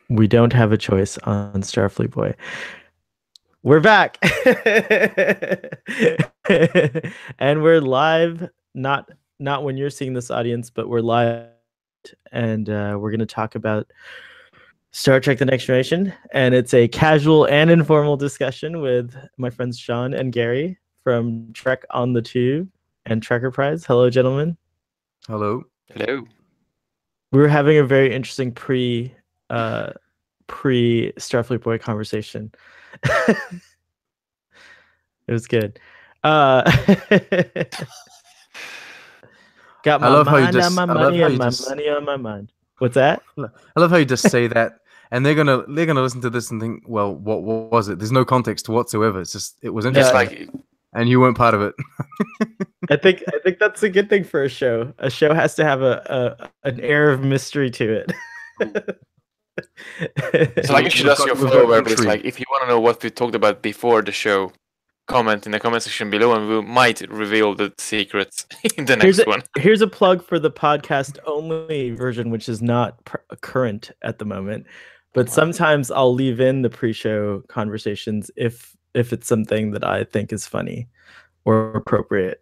We don't have a choice on Starfleet Boy. We're back. And we're live, not when you're seeing this audience, but we're live and we're going to talk about Star Trek The Next Generation, and it's a casual and informal discussion with my friends Sean and Gary from Trek on the Tube and Trekkerprise. Hello, gentlemen. Hello. Hello. We were having a very interesting pre Starfleet Boy conversation. It was good. Got my mind on my money and my money on my mind. What's that? I love how you just say that, and they're gonna listen to this and think, well, what was it? There's no context whatsoever. It's just it was interesting, and you weren't part of it. I think that's a good thing for a show. A show has to have an air of mystery to it. It's like you should ask your follower, but it's like if you want to know what we talked about before the show, comment in the comment section below, and we might reveal the secrets in the next one. Here's a plug for the podcast only version, which is not current at the moment, but sometimes I'll leave in the pre-show conversations if it's something that I think is funny or appropriate.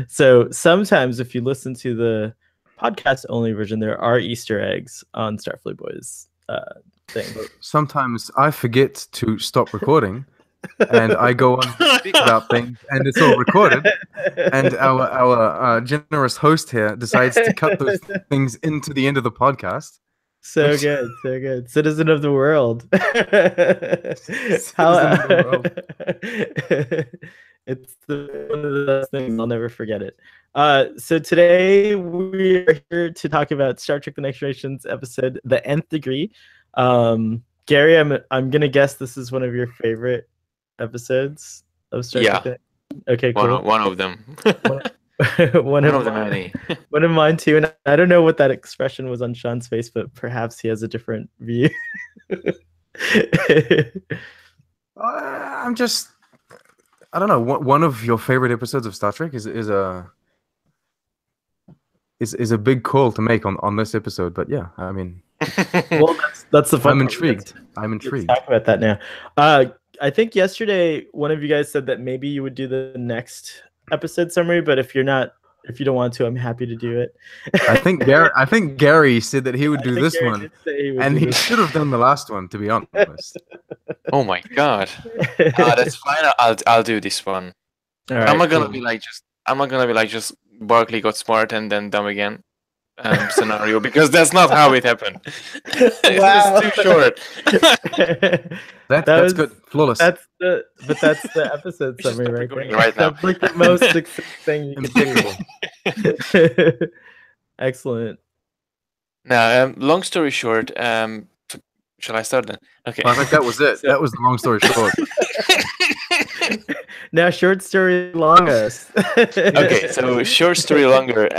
So sometimes if you listen to the podcast only version, there are Easter eggs on Starfleet Boys thing. Sometimes I forget to stop recording. And I go on to speak about things, and it's all recorded. And our generous host here decides to cut those things into the end of the podcast. So good, so good. Citizen of the world. It's one of the best things. I'll never forget it. So today we are here to talk about Star Trek: The Next Generation's episode, The Nth Degree. Gary, I'm gonna guess this is one of your favorite episodes of Star Trek. Yeah. Okay, cool. One of them. one of the many. One of mine too. And I don't know what that expression was on Sean's face, but perhaps he has a different view. I don't know. One of your favorite episodes of Star Trek is a big call to make on this episode. But yeah, I mean, well, that's the fun. I'm intrigued. Let's talk about that now. I think yesterday one of you guys said that maybe you would do the next episode summary, but if you don't want to, I'm happy to do it. I think Gary said that he would do this one, and he should have done the last one, to be honest. Oh my god! That's fine. I'll do this one. All right, I'm not gonna be like just Barclay got smart and then dumb again. Scenario, because that's not how it happened. Wow. It's too short. That's good. Flawless. That's the episode summary right now. That's like the most succinct thing you can do. Excellent. Now, long story short, shall I start then? Okay. I think that was it. That was the long story short. Now, short story longest. Okay, so short story longer.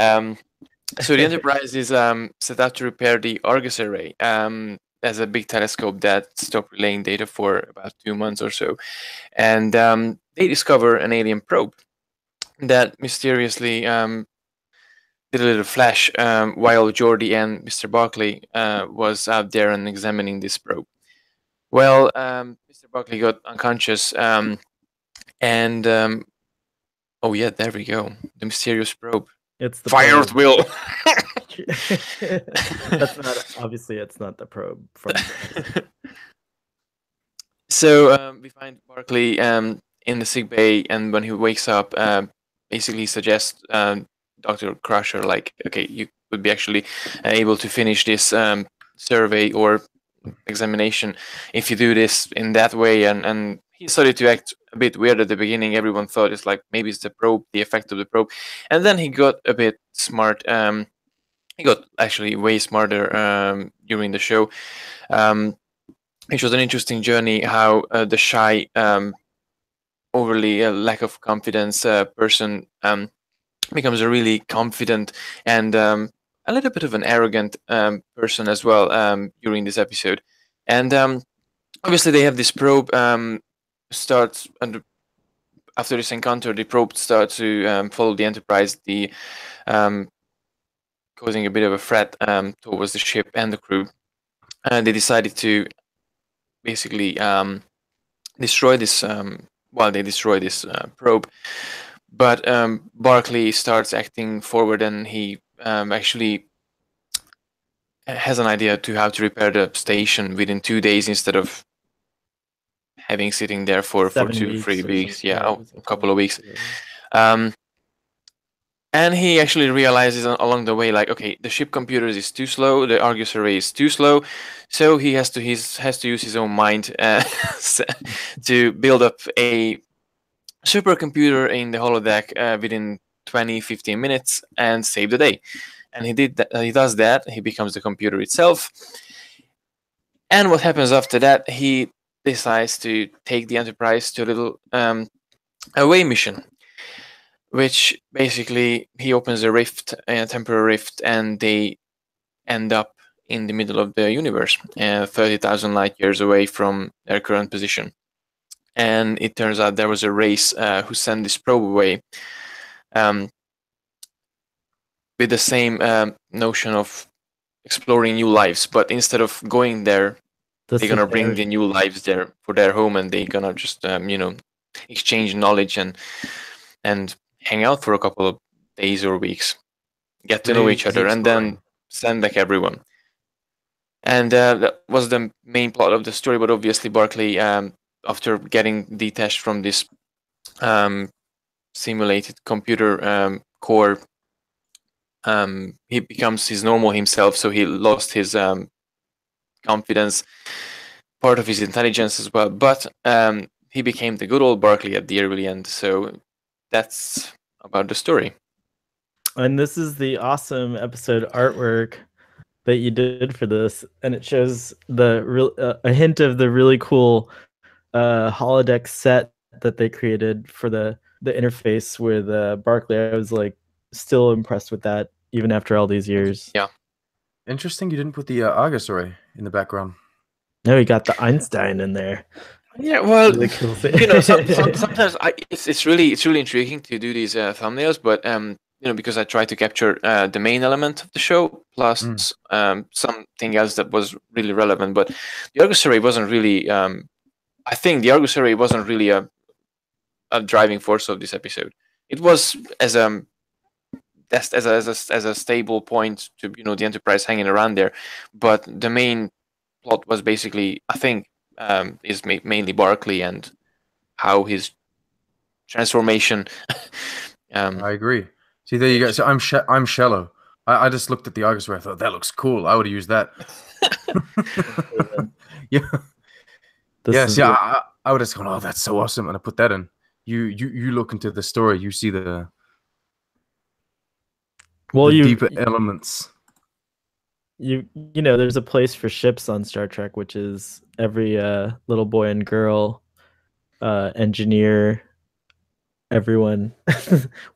So the Enterprise is set out to repair the Argus array as a big telescope that stopped relaying data for about 2 months or so. And they discover an alien probe that mysteriously did a little flash while Geordi and Mr. Barclay was out there and examining this probe. Well, Mr. Barclay got unconscious and oh yeah, there we go. The mysterious probe. It's the Fire at will. That's not obviously. It's not the probe. So we find Barclay in the sick bay, and when he wakes up, basically suggests Dr. Crusher, like, okay, you would be actually able to finish this survey or examination if you do this in that way, and he started to act a bit weird at the beginning. Everyone thought it's like maybe it's the probe, the effect of the probe, and then he got a bit smart. He got actually way smarter during the show, which was an interesting journey. How the shy, overly lack of confidence person becomes a really confident and a little bit of an arrogant person as well during this episode, and obviously they have this probe. Starts and after this encounter, the probe starts to follow the Enterprise, causing a bit of a threat towards the ship and the crew. they decided to basically destroy this. They destroy this probe, but Barclay starts acting forward, and he actually has an idea to how to repair the station within 2 days instead of having sitting there for 2-3 weeks. Yeah, a couple of weeks. And he actually realizes along the way, like, okay, the ship computers is too slow, the Argus array is too slow, so he has to use his own mind to build up a supercomputer in the holodeck within 20-15 minutes and save the day. And he does that. He becomes the computer itself. And what happens after that? He decides to take the Enterprise to a little away mission, which basically he opens a rift, a temporary rift, and they end up in the middle of the universe, 30,000 light years away from their current position. And it turns out there was a race who sent this probe away with the same notion of exploring new lives, but instead of going there, they're gonna bring the new lives there for their home, and they're gonna just exchange knowledge and hang out for a couple of days or weeks, get to know each other, and then send back everyone. And that was the main plot of the story. But obviously, Barclay, after getting detached from this simulated computer core, he becomes his normal himself. So he lost his confidence, part of his intelligence as well. But he became the good old Barclay at the early end. So that's about the story. And this is the awesome episode artwork that you did for this, and it shows a hint of the really cool holodeck set that they created for the interface with Barclay. I was like still impressed with that even after all these years. Yeah. Interesting you didn't put the Argus array in the background. No, you got the Einstein in there. Yeah, well, really cool thing. Sometimes it's really intriguing to do these thumbnails, but because I try to capture the main element of the show plus something else that was really relevant. But the Argus array wasn't really. I think the Argus array wasn't really a driving force of this episode. It was as a stable point to the Enterprise hanging around there, but the main plot was basically, I think, is mainly Barclay and how his transformation. I agree. See, there you go. So I'm shallow. I just looked at the Argus array. I thought that looks cool. I would have used that. Yeah. I would have gone, oh, that's so awesome, and I put that in. You look into the story. You see the deeper elements. There's a place for ships on Star Trek, which is every little boy and girl, engineer, everyone.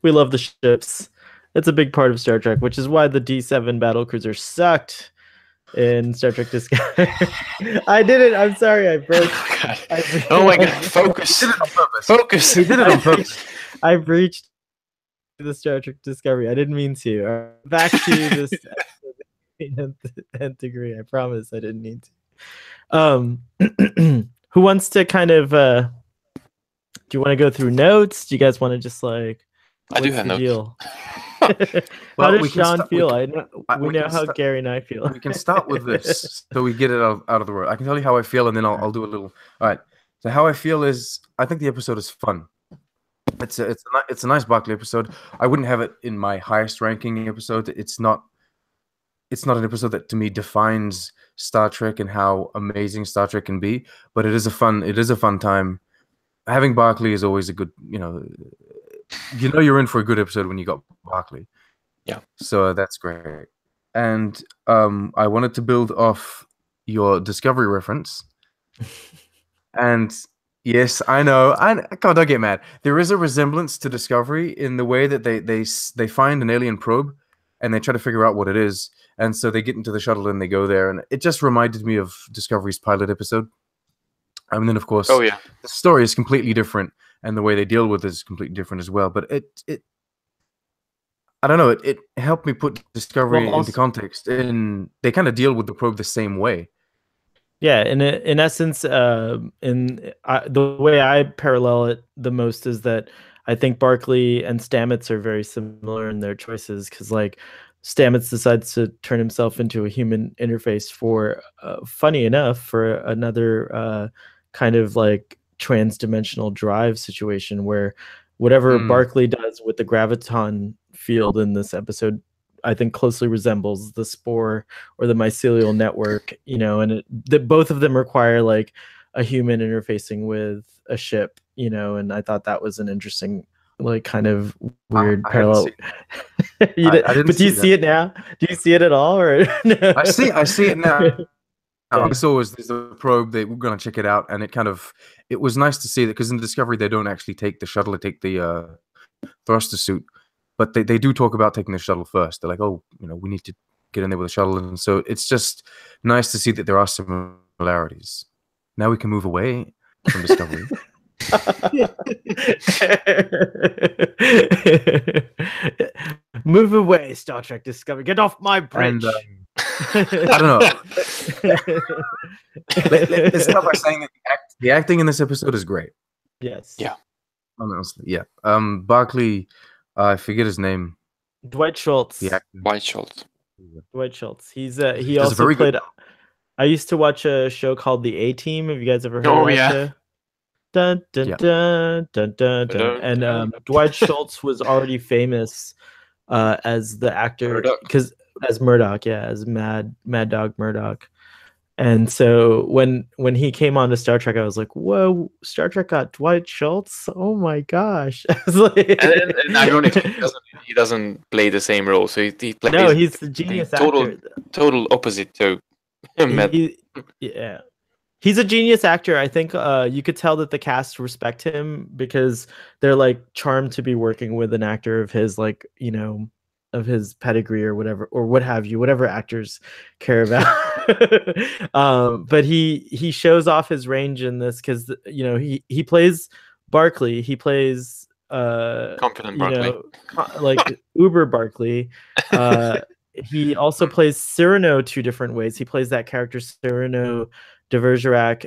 We love the ships. It's a big part of Star Trek, which is why the D7 battlecruiser sucked in Star Trek Discovery. I did it. I'm sorry. I broke. Oh my god! Focus. He did it on purpose. Focus. He did it on purpose. I breached the Star Trek Discovery. I didn't mean to. Back to this. Nth Degree. I promise I didn't need to. Who wants to kind of do you want to go through notes? Do you guys want to just like I do have notes. Deal? Well, how does Sean feel? We know how Gary and I feel. We can start with this so we get it out of the world. I can tell you how I feel, and then I'll do a little. All right. So how I feel is I think the episode is fun. It's a nice Barclay episode. I wouldn't have it in my highest ranking episode. It's not an episode that to me defines Star Trek and how amazing Star Trek can be, but it is a fun time. Having Barclay is always a good, you're in for a good episode when you got Barclay. Yeah. So that's great. And I wanted to build off your Discovery reference. And yes, I know. Come on, don't get mad. There is a resemblance to Discovery in the way that they find an alien probe and they try to figure out what it is. And so they get into the shuttle and they go there. And it just reminded me of Discovery's pilot episode. And then, of course, the story is completely different. And the way they deal with it is completely different as well. But I don't know. It helped me put Discovery into context. And they kind of deal with the probe the same way. Yeah, in essence, the way I parallel it the most is that I think Barclay and Stamets are very similar in their choices because, like, Stamets decides to turn himself into a human interface for, funny enough, for another kind of like trans-dimensional drive situation where whatever Barclay does with the graviton field in this episode, I think closely resembles the spore or the mycelial network, and both of them require like a human interfacing with a ship, and I thought that was an interesting, like, kind of weird parallel. But do you see it now? Do you see it at all, or no? I see it now. It's always there's a probe. We're gonna check it out, and it was nice to see that because in Discovery they don't actually take the shuttle; they take the thruster suit. But they do talk about taking the shuttle first. They're like, oh, we need to get in there with the shuttle. And so it's just nice to see that there are similarities. Now we can move away from Discovery. Move away, Star Trek Discovery. Get off my bridge. And, I don't know. Let's start by saying that the acting in this episode is great. Yes. Yeah. Honestly, yeah. Barclay... I forget his name. Dwight Schultz. Dwight Schultz. Dwight Schultz. He also played. I used to watch a show called The A-Team. Have you guys ever heard of that show? Dun, dun, dun, dun, dun, dun. And Dwight Schultz was already famous as the actor as Murdoch, as Mad Dog Murdoch. And so when he came on to Star Trek, I was like, "Whoa, Star Trek got Dwight Schultz! Oh my gosh!" and ironically, he doesn't play the same role. So he plays. No, he's the genius actor. Total opposite to him. Yeah, he's a genius actor. I think you could tell that the cast respect him because they're like charmed to be working with an actor of his, like, of his pedigree or whatever, or what have you, whatever actors care about. But he shows off his range in this because he plays Barclay. He plays confident Barclay, like Uber Barclay. He also plays Cyrano two different ways. He plays that character Cyrano de Bergerac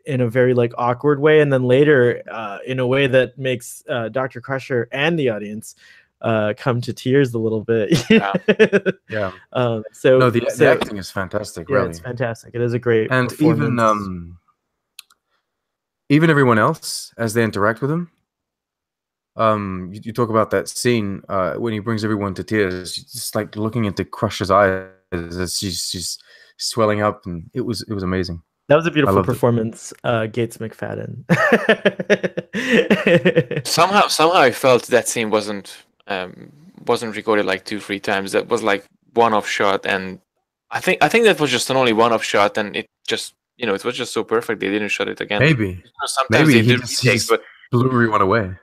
in a very like awkward way, and then later in a way that makes Dr. Crusher and the audience come to tears a little bit. Yeah. The acting is fantastic. Yeah, really, it's fantastic. It is a great and even everyone else as they interact with him. You talk about that scene when he brings everyone to tears, just like looking into Crusher's eyes as she's swelling up, and it was amazing. That was a beautiful performance, Gates McFadden. somehow I felt that scene wasn't recorded like 2-3 times. That was like one-off shot, and I think that was just an only one-off shot, and it just it was just so perfect they didn't shot it again. Maybe sometimes they did retakes, but blew everyone away.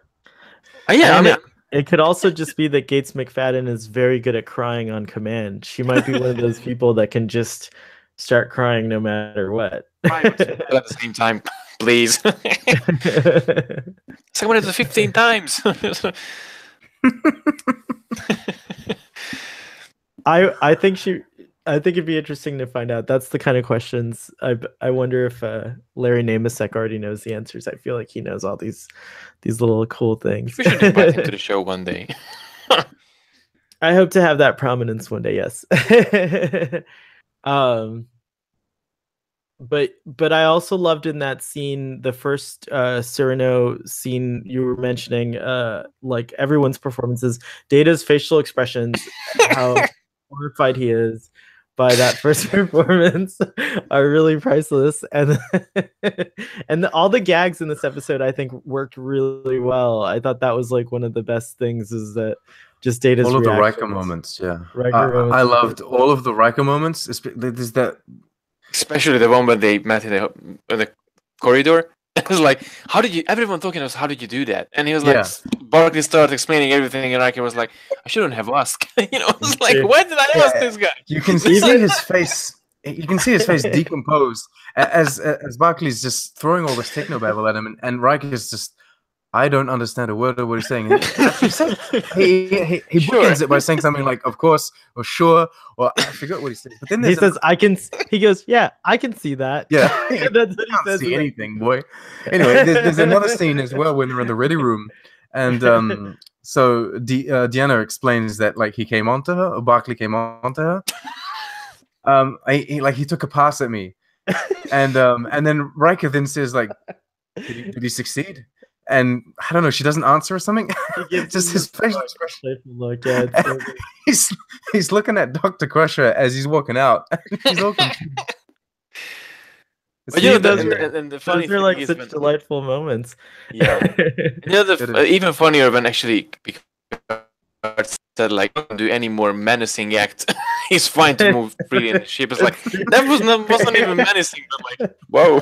It could also just be that Gates McFadden is very good at crying on command. She might be one of those people that can just start crying no matter what. At the same time, please. Someone at the 15 times. I think it'd be interesting to find out. That's the kind of questions I wonder if Larry Namasek already knows the answers. I feel like he knows all these little cool things. We should invite him to the show one day. I hope to have that prominence one day. Yes. But I also loved in that scene, the first Cyrano scene you were mentioning, like everyone's performances, Data's facial expressions, how horrified he is by that first performance are really priceless, and all the gags in this episode I think worked really well. I thought that was like one of the best things, is that just Data's all of reactions. the Riker moments. Yeah, moments. I loved all of the Riker moments. There's that, especially the one when they met in the corridor. It was like, everyone talking to us, how did you do that? And he was like, Barclay started explaining everything, and Riker was like, I shouldn't have asked. I was like, why did I ask this guy? You can see his face. You can see his face decompose as Barclay's just throwing all this technobabble at him, and Riker's just, I don't understand a word of what he's saying. And he bookends it by saying something like, "Of course," or "Sure," or I forgot what he said. But then he says, "I can." He goes, "Yeah, I can see that." Yeah, That's what he can't says. see anything, boy. Anyway, there's another scene as well when they're in the ready room, and so Deanna explains that like he came onto her, or Barclay came onto her. He took a pass at me, and then Riker then says like, did he succeed? And I don't know, she doesn't answer or something. Just his facial expression. Look, yeah, he's looking at Dr. Crusher as he's walking out. He's all confused. But the funny those are like such delightful moments. Yeah. Even funnier when actually Picard said like, don't do any more menacing act. He's fine to move freely in the ship. It's like that wasn't even menacing, but like, whoa.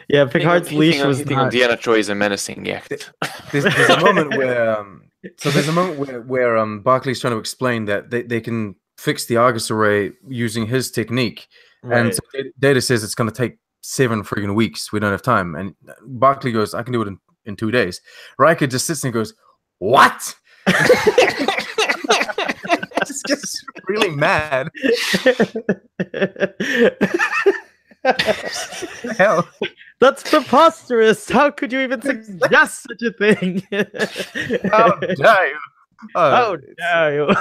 Yeah, Picard's leash was not. Deanna Troi is a menacing act. There's a moment where Barclay's trying to explain that they can fix the Argus array using his technique. Right. And so Data says it's going to take 7 freaking weeks. We don't have time. And Barclay goes, I can do it in 2 days. Riker just sits and goes, what? Just gets really mad. Hell. That's preposterous. How could you even suggest such a thing? How dare you? How dare you?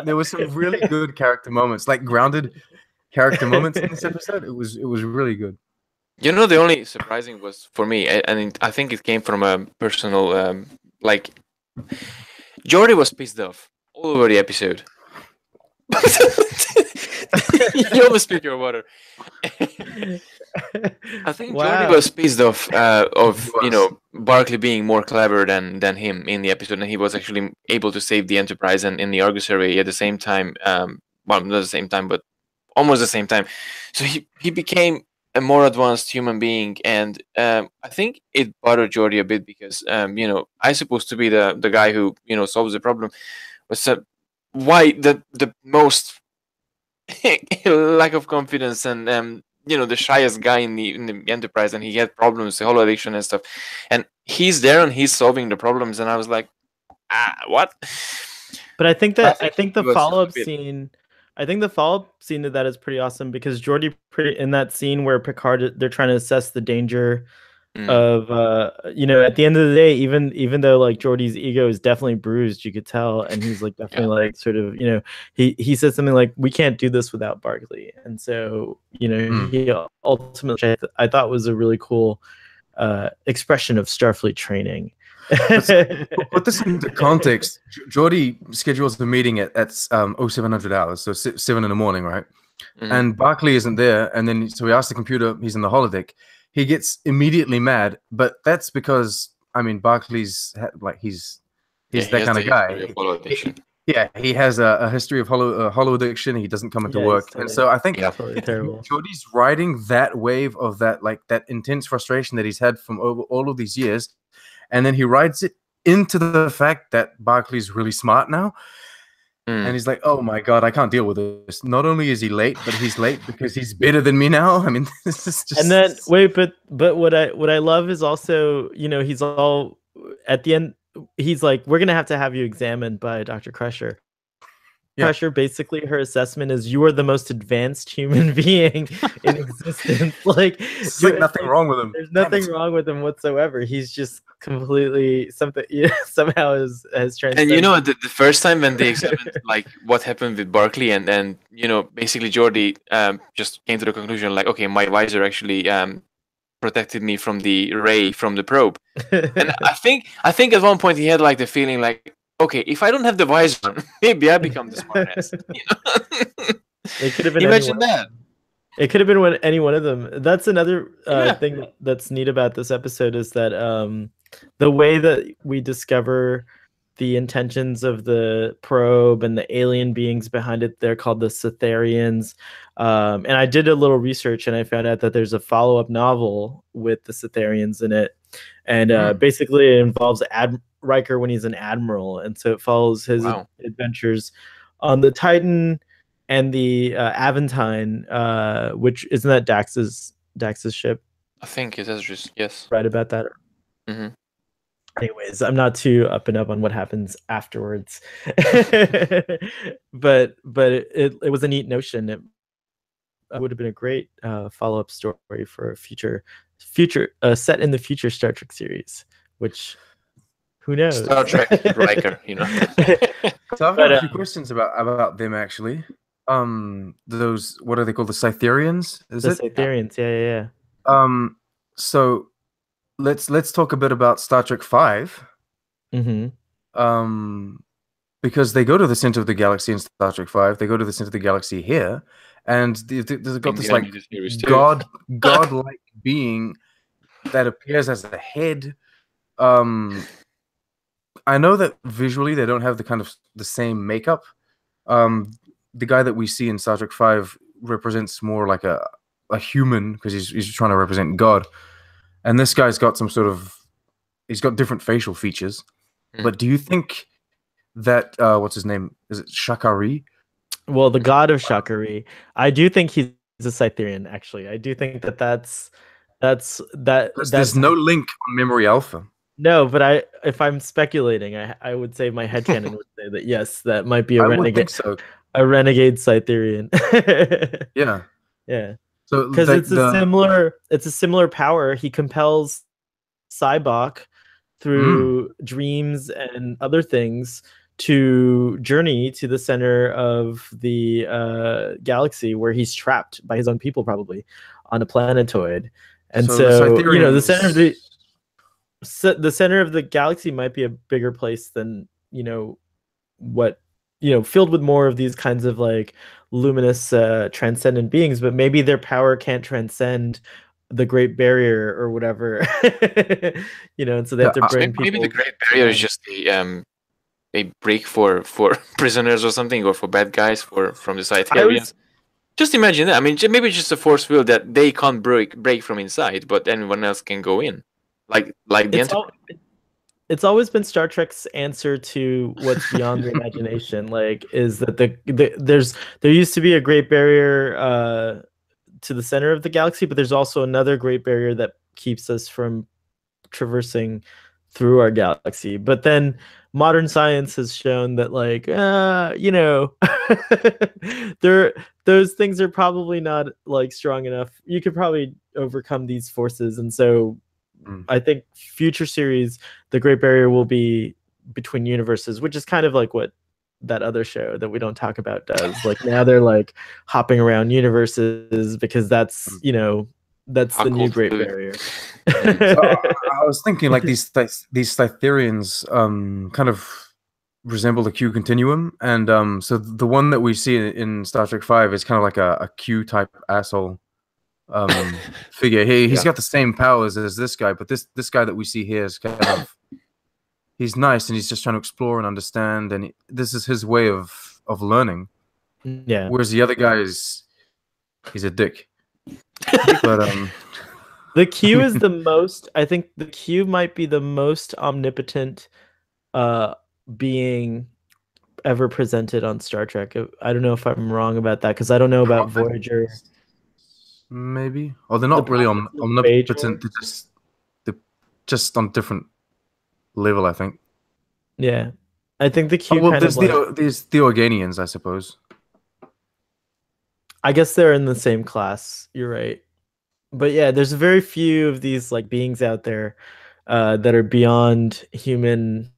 There was some really good character moments, like grounded character moments in this episode. It was really good. You know, the only surprising was for me, and I think it came from a personal like Geordi was pissed off all over the episode. You almost spit your water. I think Geordi was pissed off of Barclay being more clever than him in the episode, and he was actually able to save the Enterprise and in the Argus array at the same time. Well, not the same time, but almost the same time. So he became a more advanced human being, and I think it bothered Geordi a bit because I'm supposed to be the guy who solves the problem. But why the most lack of confidence and the shyest guy in the Enterprise, and he had problems, the holo addiction and stuff, and he's there and he's solving the problems, and I was like, what? But I think the follow-up scene. I think the follow-up scene to that is pretty awesome because Geordi, in that scene where Picard, they're trying to assess the danger of, at the end of the day, even though like Geordi's ego is definitely bruised, you could tell, and he's like definitely like sort of, he said something like, we can't do this without Barclay, and so he ultimately, I thought was a really cool expression of Starfleet training. Put this into context. Geordi schedules the meeting at 0700 hours, so 7 in the morning, right? And Barclay isn't there, and then so he asks the computer, he's in the holodeck. He gets immediately mad, but that's because Barclay's like he's that kind of guy. He has a history of holo addiction. He doesn't come into work, and so I think Geordi's riding that wave of that intense frustration that he's had from all of these years. And then he rides it into the fact that Barclay's really smart now. And he's like, oh my God, I can't deal with this. Not only is he late, but he's late because he's better than me now. I mean, this is just... And then, but what I love is also, he's all, at the end, he's like, we're going to have you examined by Dr. Crusher. Crusher, basically her assessment is you are the most advanced human being in existence. Like, there's nothing wrong with him. There's nothing wrong with him whatsoever. He's just completely somehow has transcended. And the first time when they examined like what happened with Barclay, and then basically Geordi just came to the conclusion like, okay, my visor actually protected me from the ray from the probe. And I think at one point he had like the feeling like, okay, if I don't have the visor, maybe I become the smartass. It could have been. Imagine that. It could have been any one of them. That's another thing that's neat about this episode is that the way that we discover the intentions of the probe and the alien beings behind it, they're called the Cytherians. And I did a little research and I found out that there's a follow-up novel with the Cytherians in it. And basically it involves Riker when he's an admiral. And so it follows his adventures on the Titan and the Aventine, which isn't that Dax's ship? I think it is just yes. Right about that. Mm-hmm. Anyways, I'm not too up and up on what happens afterwards, but it was a neat notion. It would have been a great follow-up story for a future set in the future Star Trek series, which who knows? Star Trek Riker, you know. So I've got a few questions about them actually. Those, what are they called? The Cytherians? Is the it? Cytherians, yeah. So let's talk a bit about Star Trek 5. Mm-hmm. Because they go to the center of the galaxy in Star Trek 5. They go to the center of the galaxy here, and they've got this like godlike being that appears as a head. I know that visually they don't have the same makeup. The guy that we see in Star Trek 5 represents more like a human because he's trying to represent God, and this guy's got he's got different facial features. But do you think that what's his name? Is it Shakari? Well, the god of Shakari. I do think he's a Cytherian. Actually, I do think that's. There's no link on Memory Alpha. No, but if I'm speculating, I would say my headcanon would say that yes, that might be a renegade. Would think so. A renegade Cytherian. Yeah. So because it's a similar power. He compels Cybok through dreams and other things to journey to the center of the galaxy where he's trapped by his own people, probably on a planetoid. And so you know, the center of the galaxy might be a bigger place than, you know, what, you know, filled with more of these kinds of like luminous transcendent beings, but maybe their power can't transcend the Great Barrier or whatever. You know, and so they have to bring people. Maybe the Great Barrier is just a break for prisoners or something, or for bad guys from the Cytherians. Just imagine that. I mean, maybe it's just a force field that they can't break from inside, but anyone else can go in. Like the Enterprise. It's always been Star Trek's answer to what's beyond the imagination. Like, is that there used to be a Great Barrier to the center of the galaxy, but there's also another Great Barrier that keeps us from traversing through our galaxy. But then modern science has shown that, like, you know, those things are probably not like strong enough. You could probably overcome these forces, and so I think future series, the Great Barrier will be between universes, which is kind of like what that other show that we don't talk about does. Like, now they're like hopping around universes because that's, you know, that's the new Great Barrier. So I was thinking like these Cytherians kind of resemble the Q continuum, and so the one that we see in Star Trek 5 is kind of like a Q type asshole figure. He's got the same powers as this guy, but this guy that we see here is kind of, he's nice and he's just trying to explore and understand, and this is his way of learning. Yeah. Whereas the other guy he's a dick. But the Q is the most. I think the Q might be the most omnipotent being ever presented on Star Trek. I don't know if I'm wrong about that, because I don't know about Voyager. Maybe. Oh, they're not really omnipotent. They're just on different level, I think. Yeah, I think the Q. There's the Organians, I suppose. I guess they're in the same class. You're right, but yeah, there's very few of these like beings out there that are beyond human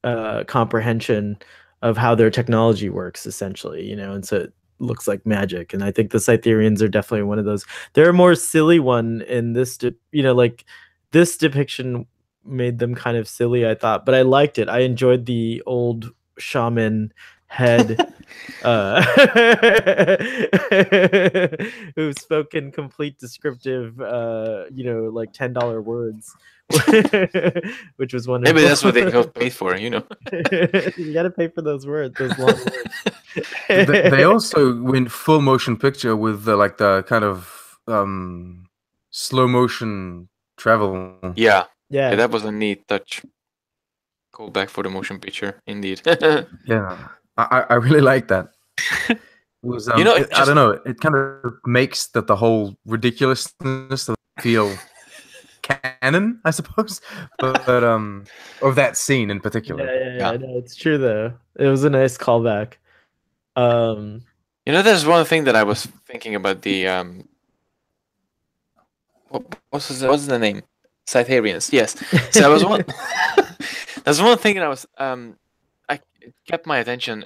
comprehension of how their technology works, essentially. You know, and so it looks like magic. And I think the Cytherians are definitely one of those. They're a more silly one in this. You know, like this depiction made them kind of silly, I thought, but I liked it. I enjoyed the old shaman head who spoke in complete descriptive you know, like $10 words, which was wonderful. Maybe that's what they got paid for, you know. You gotta pay for those words, those long words. They also went full motion picture with the kind of slow motion travel. Yeah, that was a neat touch. Call back for the motion picture, indeed. Yeah, I really like that. It was, I don't know. It kind of makes the whole ridiculousness feel canon, I suppose, but of that scene in particular. Yeah. No, it's true though. It was a nice callback. You know, there's one thing that I was thinking about the what's the name? Cytherians. Yes. So I was one. There's one thing that I was it kept my attention.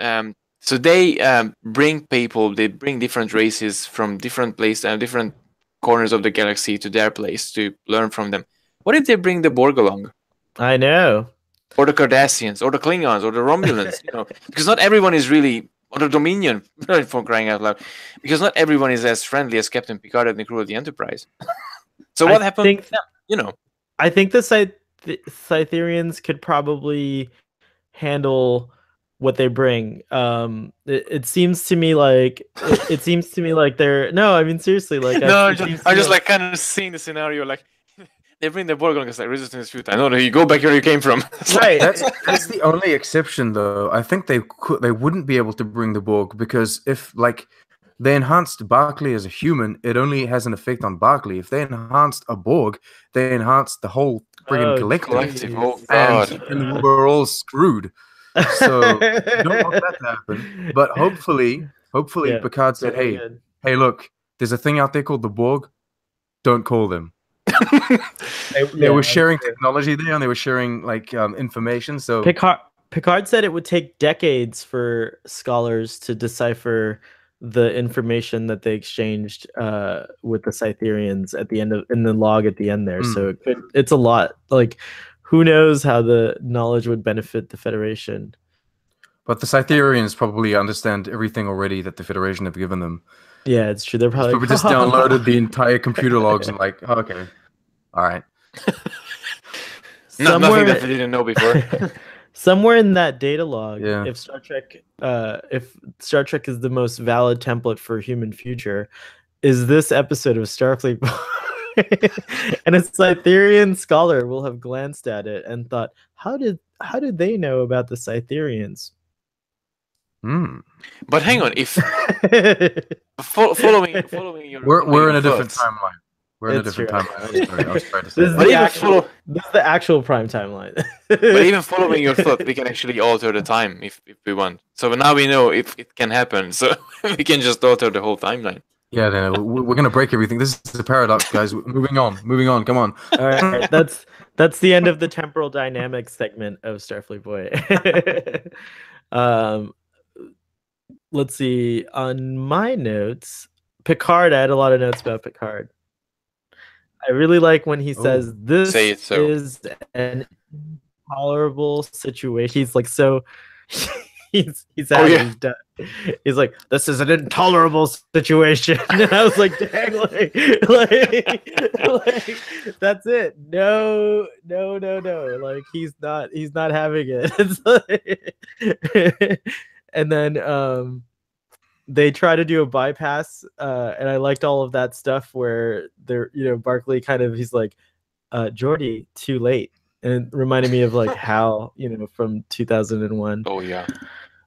So they bring people. They bring different races from different places and different corners of the galaxy to their place to learn from them. What if they bring the Borg along? I know. Or the Cardassians, or the Klingons, or the Romulans, you know, because not everyone is really, or the Dominion, for crying out loud, because not everyone is as friendly as Captain Picard and the crew of the Enterprise. So what happened? You know, I think the Cytherians could probably handle what they bring. It seems to me like they're no. I mean seriously, like no, I'm just like kind of seeing the scenario like. They bring the Borg along. It's like resistance futile. No, you go back where you came from. Right. That's the only exception, though. I think they wouldn't be able to bring the Borg because if like they enhanced Barclay as a human, it only has an effect on Barclay. If they enhanced a Borg, they enhanced the whole friggin' collective. Oh God! And we're all screwed. So don't want that to happen. But hopefully, Picard said, "Hey, look, there's a thing out there called the Borg. Don't call them." They were sharing technology there, and they were sharing like information. So Picard said it would take decades for scholars to decipher the information that they exchanged with the Cytherians at the end in the log at the end there. So it's a lot. Like, who knows how the knowledge would benefit the Federation? But the Cytherians probably understand everything already that the Federation have given them. Yeah, it's true. They're probably just downloaded the entire computer logs and like, oh, okay, all right. Nothing that they didn't know before. Somewhere in that data log, Yeah. if Star Trek is the most valid template for human future, is this episode of Starfleet. And a Cytherian scholar will have glanced at it and thought, how did they know about the Cytherians? But hang on, if following your we're in a different timeline. We're in a different timeline. I was trying to say. This is the actual prime timeline. But even following your thought, we can actually alter the time if we want. So now we know if it can happen. So we can just alter the whole timeline. Yeah, no, we're gonna break everything. This is a paradox, guys. Moving on. Come on. All right, that's the end of the temporal dynamics segment of Starfleet Boy. Let's see. On my notes, Picard. I had a lot of notes about Picard. I really like when he says, "This is an intolerable situation." He's like so. He's done. He's like, "This is an intolerable situation," and I was like, "Dang, like that's it. No. Like he's not having it." It's like, and then they try to do a bypass, and I liked all of that stuff where they're, Barclay he's like, "Geordi, too late," and it reminded me of like Hal, from 2001. Oh yeah.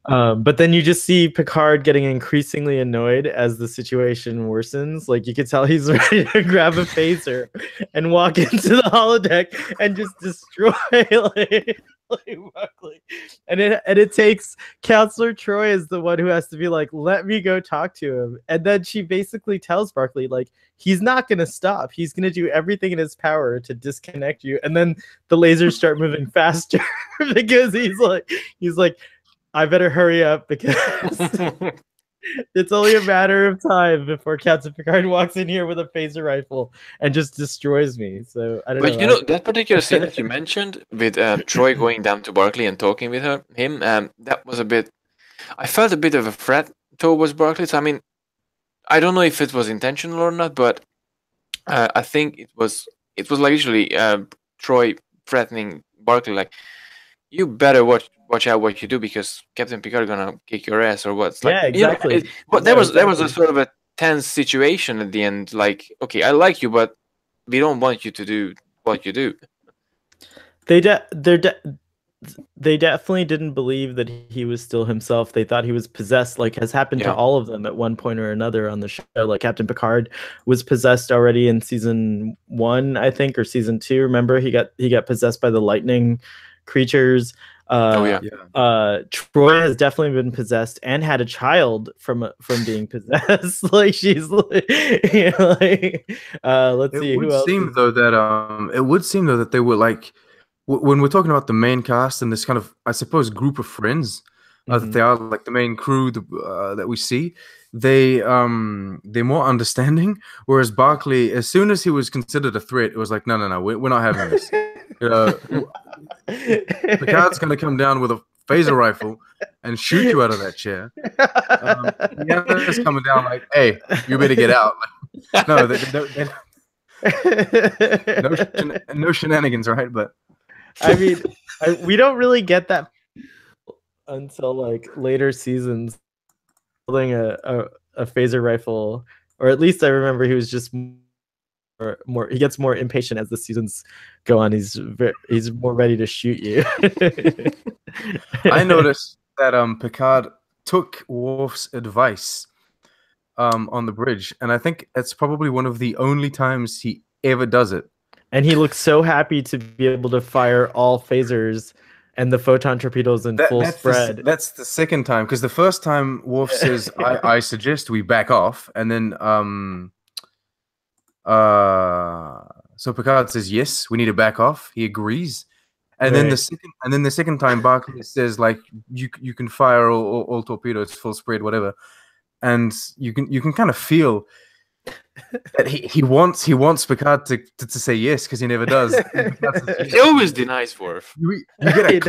But then you just see Picard getting increasingly annoyed as the situation worsens. Like you could tell he's ready to grab a phaser and walk into the holodeck and just destroy like Barclay. And it takes Counselor Troy as the one who has to be like, "Let me go talk to him." And then she basically tells Barclay like he's not gonna stop. He's gonna do everything in his power to disconnect you. And then the lasers start moving faster because he's like, "I better hurry up because it's only a matter of time before Captain Picard walks in here with a phaser rifle and just destroys me." So I don't know. But that particular scene that you mentioned with Troy going down to Barclay and talking with him, that was a bit. I felt a bit of a threat towards Barclay. So, I mean, I don't know if it was intentional or not, but I think it was like usually Troy threatening Barclay, like, "You better watch out what you do because Captain Picard gonna kick your ass or what." Like, yeah, exactly. But there was a sort of a tense situation at the end. Like, okay, I like you, but we don't want you to do what you do. they definitely didn't believe that he was still himself. They thought he was possessed, like has happened to all of them at one point or another on the show. Like Captain Picard was possessed already in season 1, I think, or season 2. Remember, he got possessed by the lightning creatures. Troy has definitely been possessed and had a child from being possessed. Like she's like, let's see who else. It would seem though that they were like, when we're talking about the main cast and this kind of, I suppose, group of friends, that they are like the main crew that we see, they're more understanding. Whereas Barclay, as soon as he was considered a threat, it was like, no, we're not having this. Picard's going to come down with a phaser rifle and shoot you out of that chair. Deanna's coming down like, hey, you better get out. Like, no, no shenanigans, right? But I mean, we don't really get that until like later seasons. Holding a phaser rifle, or at least I remember he was just more. He gets more impatient as the seasons go on. He's more ready to shoot you. I noticed that Picard took Worf's advice on the bridge, and I think it's probably one of the only times he ever does it. And he looks so happy to be able to fire all phasers and the photon torpedoes in full spread. That's the second time, because the first time Worf says, I suggest we back off, and then so Picard says, yes, we need to back off. He agrees. And then the second time Barclay says, like, you can fire all torpedoes, full spread, whatever. And you can kind of feel that he wants Picard to say yes, because he never does. He always denies Worf. You get a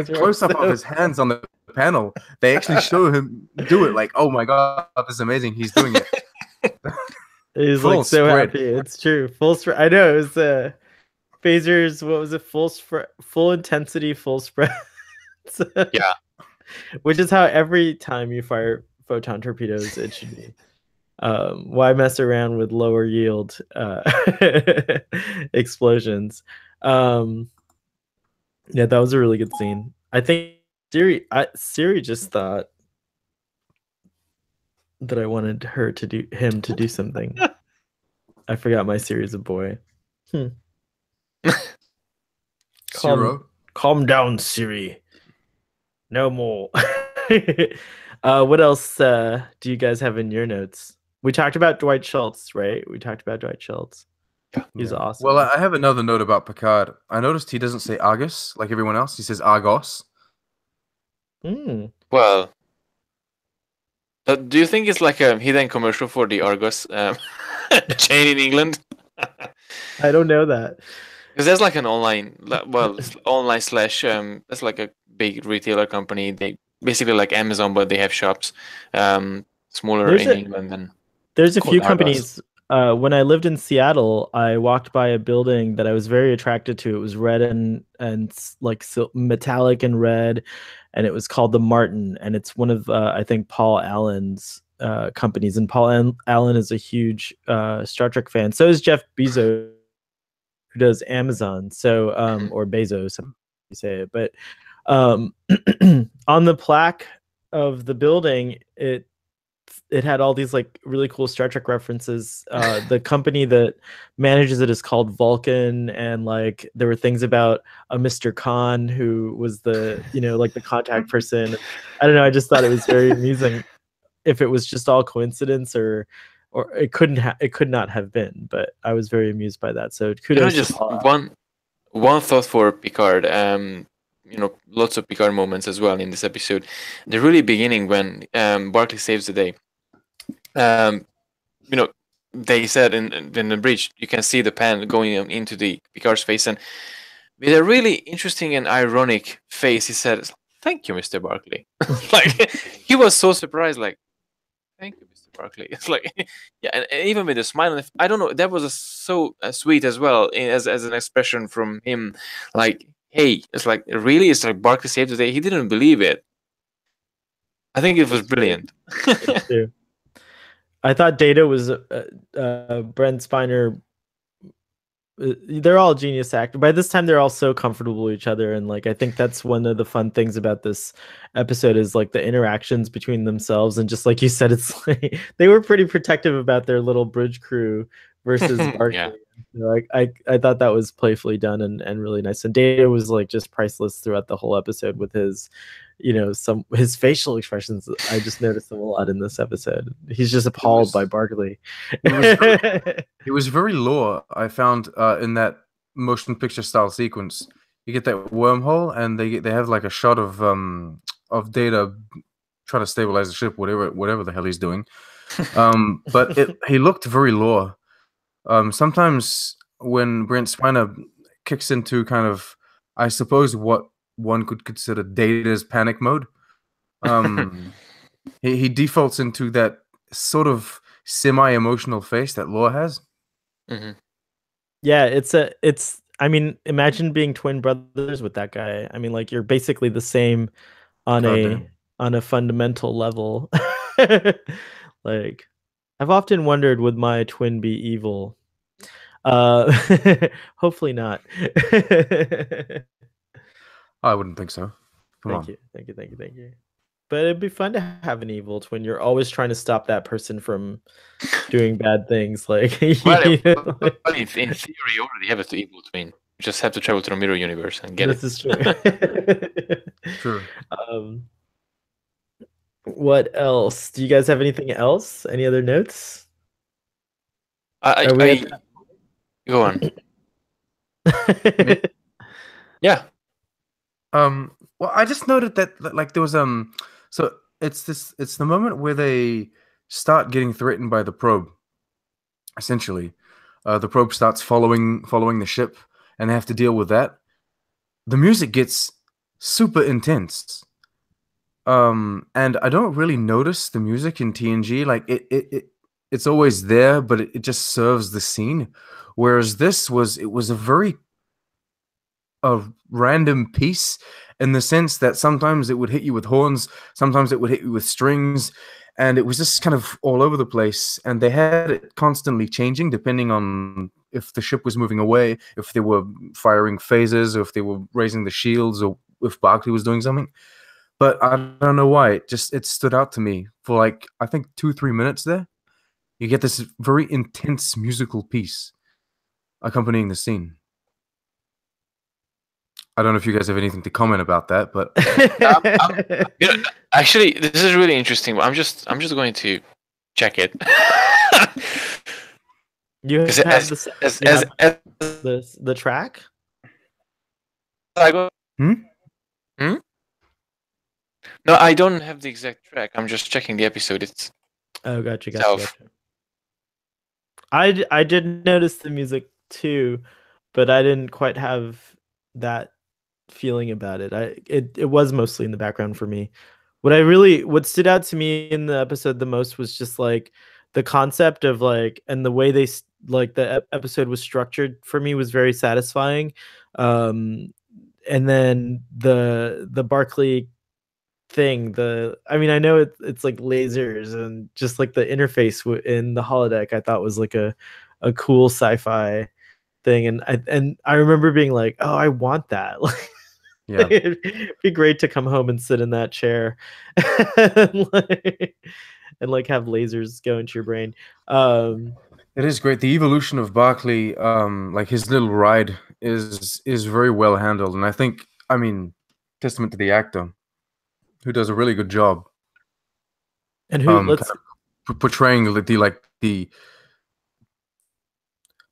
close up of his hands on the panel. They actually show him do it. Like, oh my god, this is amazing. He's doing it. He's full like so spread. Happy. It's true. Full spread. I know it was phasers. What was it? Full intensity, full spread. Yeah. Which is how every time you fire photon torpedoes, it should be. Why mess around with lower yield explosions? Yeah, that was a really good scene. I think Siri just thought that I wanted him to do something. I forgot my Siri's a boy. Calm down, Siri. No more. What else do you guys have in your notes? We talked about Dwight Schultz, right? He's awesome. Well, I have another note about Picard. I noticed he doesn't say Argus like everyone else. He says Argos. Well, do you think it's like a hidden commercial for the Argos chain in England? I don't know that. Because there's like an online slash that's like a big retailer company. They basically like Amazon, but they have shops smaller in England than. There's a few companies. When I lived in Seattle, I walked by a building that I was very attracted to. It was red and like metallic and red, and it was called the Martin. And it's one of I think Paul Allen's companies. And Paul Allen is a huge Star Trek fan. So is Jeff Bezos, who does Amazon. So or Bezos, some you say it, but on the plaque of the building, it had all these like really cool Star Trek references. The company that manages it is called Vulcan, and like there were things about a Mr. Khan who was the like the contact person. I don't know. I just thought it was very amusing. If it was just all coincidence or it could not have been, but I was very amused by that. So kudos. Just one thought for Picard. Lots of Picard moments as well in this episode. The really beginning when Barclay saves the day. They said in the bridge you can see the pan going into the Picard's face, and with a really interesting and ironic face, he said, "Thank you, Mr. Barclay." Like he was so surprised, like, "Thank you, Mr. Barclay." It's like, yeah, and even with a smile, I don't know, that was so sweet as well as an expression from him, like, hey, it's like, really? It's like Barclay saved the day. He didn't believe it. I think it was brilliant. I thought Data was Brent Spiner they're all genius actors. By this time, they're all so comfortable with each other, and like I think that's one of the fun things about this episode is like the interactions between themselves, and just like you said, it's like they were pretty protective about their little bridge crew versus Barclay. Yeah. Like I thought that was playfully done and really nice. And Data was like just priceless throughout the whole episode with his, his facial expressions. I just noticed them a lot in this episode. He's just appalled by Barclay. It was very lore. I found in that motion picture style sequence. You get that wormhole, and they have like a shot of Data trying to stabilize the ship, whatever the hell he's doing. But he looked very lore. Sometimes when Brent Spiner kicks into kind of, I suppose, what one could consider Data's panic mode, he defaults into that sort of semi-emotional face that Lore has. Mm-hmm. Yeah, I mean, imagine being twin brothers with that guy. I mean, like you're basically the same on a fundamental level. Like, I've often wondered, would my twin be evil? Hopefully not. I wouldn't think so. Thank you. But it'd be fun to have an evil twin. You're always trying to stop that person from doing bad things. Like, well, in theory, you already have an evil twin. You just have to travel to the mirror universe and get this is true. True. What else? Do you guys have anything else? Any other notes? Go on. Yeah. Well, I just noted that like there was so it's the moment where they start getting threatened by the probe. Essentially, the probe starts following the ship, and they have to deal with that. The music gets super intense. And I don't really notice the music in TNG. Like it's always there, but it just serves the scene. Whereas this was a very random piece in the sense that sometimes it would hit you with horns, sometimes it would hit you with strings, and it was just kind of all over the place. And they had it constantly changing depending on if the ship was moving away, if they were firing phasers, or if they were raising the shields, or if Barclay was doing something. But I don't know why. It stood out to me for like, I think 2-3 minutes there. You get this very intense musical piece accompanying the scene. I don't know if you guys have anything to comment about that, but actually, this is really interesting. I'm just going to check it. You have the track? No, I don't have the exact track. I'm just checking the episode. Gotcha. I did notice the music too, but I didn't quite have that feeling about it. It was mostly in the background for me. What stood out to me in the episode the most was just like the concept of like, and the way they like the episode was structured for me was very satisfying. And then the Barclay thing, I mean, I know it's like lasers and just like the interface in the holodeck I thought was like a cool sci-fi thing, and I remember being like, oh, I want that. Like, yeah, it'd be great to come home and sit in that chair and like have lasers go into your brain. It is great. The evolution of Barclay, like his little ride is very well handled, and I think, I mean, testament to the actor, who does a really good job. And who kind of portraying the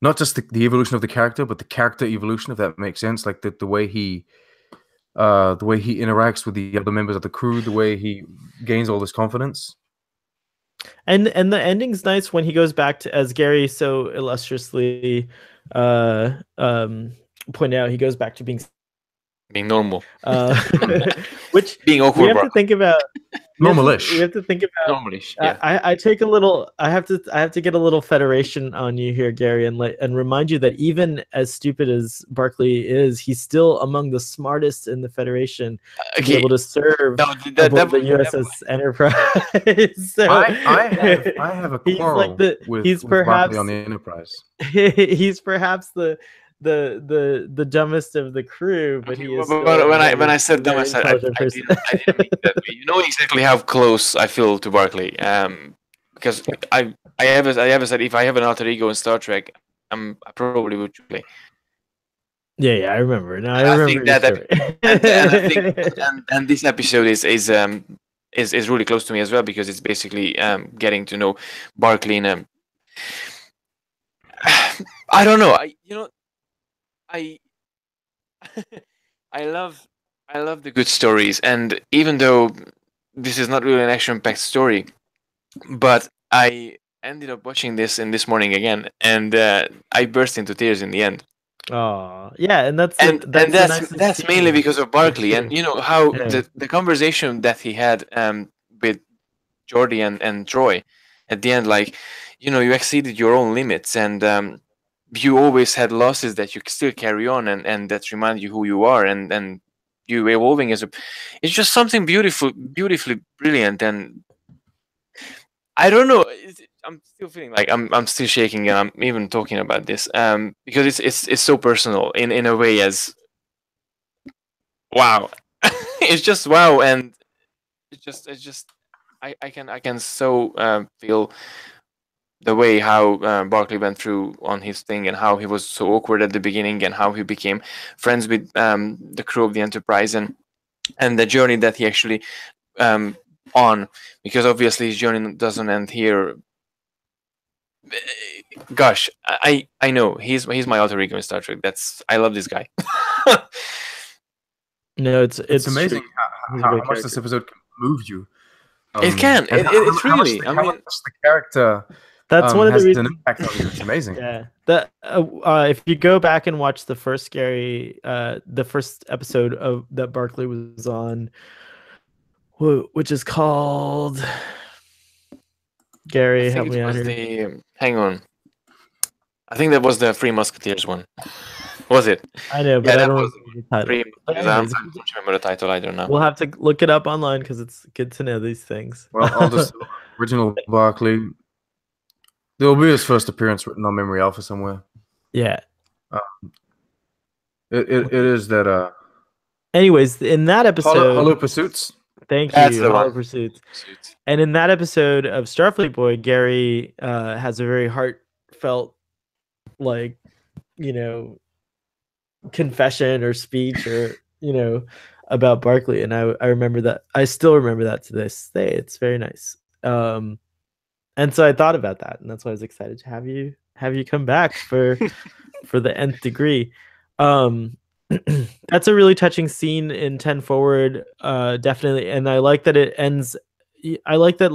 not just the evolution of the character, but the character evolution, if that makes sense. Like the way he interacts with the other members of the crew, the way he gains all this confidence. And the ending's nice when he goes back to, as Gary so illustriously pointed out, he goes back to being normal, which being awkward. We have to think about normalish. We have to think about normalish. Yeah. I take a little. I have to get a little Federation on you here, Gary, and remind you that even as stupid as Barclay is, he's still among the smartest in the Federation to be able to serve the USS Enterprise. So, I have a quarrel with perhaps Barclay on the Enterprise. He's perhaps the the dumbest of the crew, but Okay, he is but still when I very, said dumb, I very said intelligent person. I didn't mean that way. You know exactly how close I feel to Barclay. Because I ever said if I have an alter ego in Star Trek, I probably would play. Yeah, I remember. No, I I remember think your that story. and I think and this episode is really close to me as well because it's basically getting to know Barclay in a I don't know. I I love I love the good stories, and even though this is not really an action-packed story, but I ended up watching this in this morning again, and I burst into tears in the end. Oh, yeah, and that's And the nicest that's mainly scene because of Barkley, and too. you know how Yeah. the conversation that he had with Jordy and Troy at the end, like you exceeded your own limits, and you always had losses that you still carry on, and that remind you who you are, and you evolving as a. It's just something beautifully brilliant, and I don't know. I'm still feeling like I'm still shaking, and I'm even talking about this because it's so personal in a way as wow. It's just wow, and it's just I can so feel the way how Barkley went through on his thing and how he was so awkward at the beginning and how he became friends with the crew of the Enterprise and the journey that he actually um, on because obviously his journey doesn't end here. Gosh, I know he's my alter ego in Star Trek. I love this guy. No, It's amazing true. He's a how great much this character. episode can move you. It can. And It's how much really. I how mean, much the character That's one of the has an reasons. impact on you. It's amazing. Yeah, if you go back and watch the first the first episode of that Barkley was on, which is called Gary, I help think me it out was here. the. Hang on. I think that was the Three Musketeers one. Was it? I know, Yeah, but I that don't was remember the title. Three But Musketeers. I anyways, don't remember the title either now. we'll have to look it up online because it's good to know these things. Well, I'll just Reginald Barclay. There'll be his first appearance written on Memory Alpha somewhere. Yeah. It is that Anyways, in that episode, Hollow Pursuits. thank That's you, the Hollow one. Pursuits. And in that episode of Starfleet Boy, Gary has a very heartfelt, like, confession or speech or, about Barkley. And I remember that. I still remember that to this day. It's very nice. And so I thought about that, and that's why I was excited to have you come back for the Nth Degree. That's a really touching scene in 10 Forward, definitely. And I like that it ends. I like that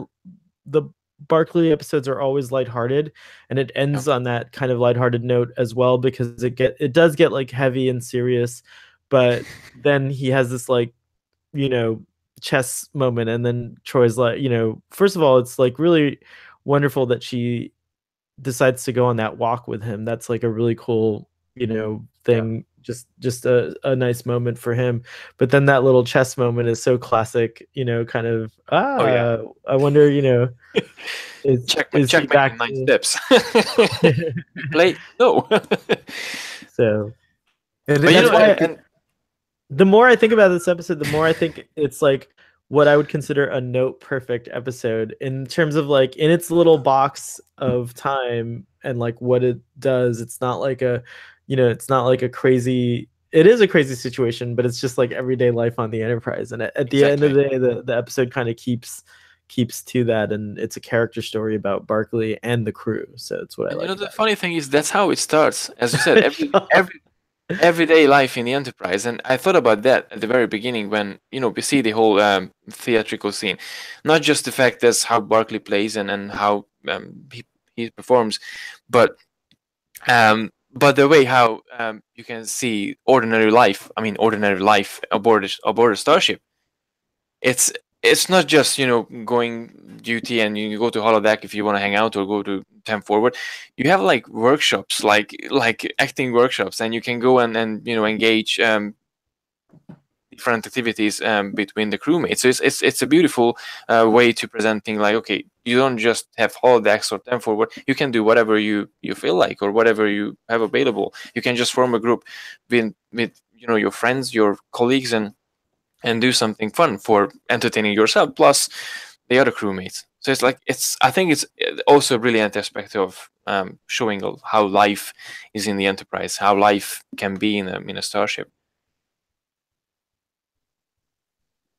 the Barkley episodes are always lighthearted, and it ends on that kind of lighthearted note as well, because it does get like heavy and serious, but then he has this like, chess moment, and then Troy's like, first of all, it's like really wonderful that she decides to go on that walk with him. That's like a really cool, thing. Yeah. Just a nice moment for him. But then that little chess moment is so classic, kind of I wonder, is he back in 9 steps. Play no. So but the more I think about this episode, the more I think it's like what I would consider a note perfect episode in terms of like in its little box of time and like what it does. It's not like it's not like it is a crazy situation, but it's just like everyday life on the Enterprise. And at the end of the day, the episode kind of keeps to that, and it's a character story about Barkley and the crew. So it's what I like. The funny thing is that's how it starts. As you said, everyday life in the Enterprise, and I thought about that at the very beginning when we see the whole theatrical scene, not just the fact that's how Barkley plays and how he performs, but the way how you can see ordinary life. I mean, ordinary life aboard a starship. It's not just going duty and you go to holodeck if you want to hang out or go to 10 Forward. You have like workshops, like acting workshops, and you can go and engage the different activities between the crewmates. So it's a beautiful way to present things like, okay, you don't just have holodecks or 10 forward. You can do whatever you feel like or whatever you have available. You can just form a group with your friends, your colleagues, and do something fun for entertaining yourself plus the other crewmates. So I think it's also a brilliant aspect of showing how life is in the Enterprise, how life can be in a starship.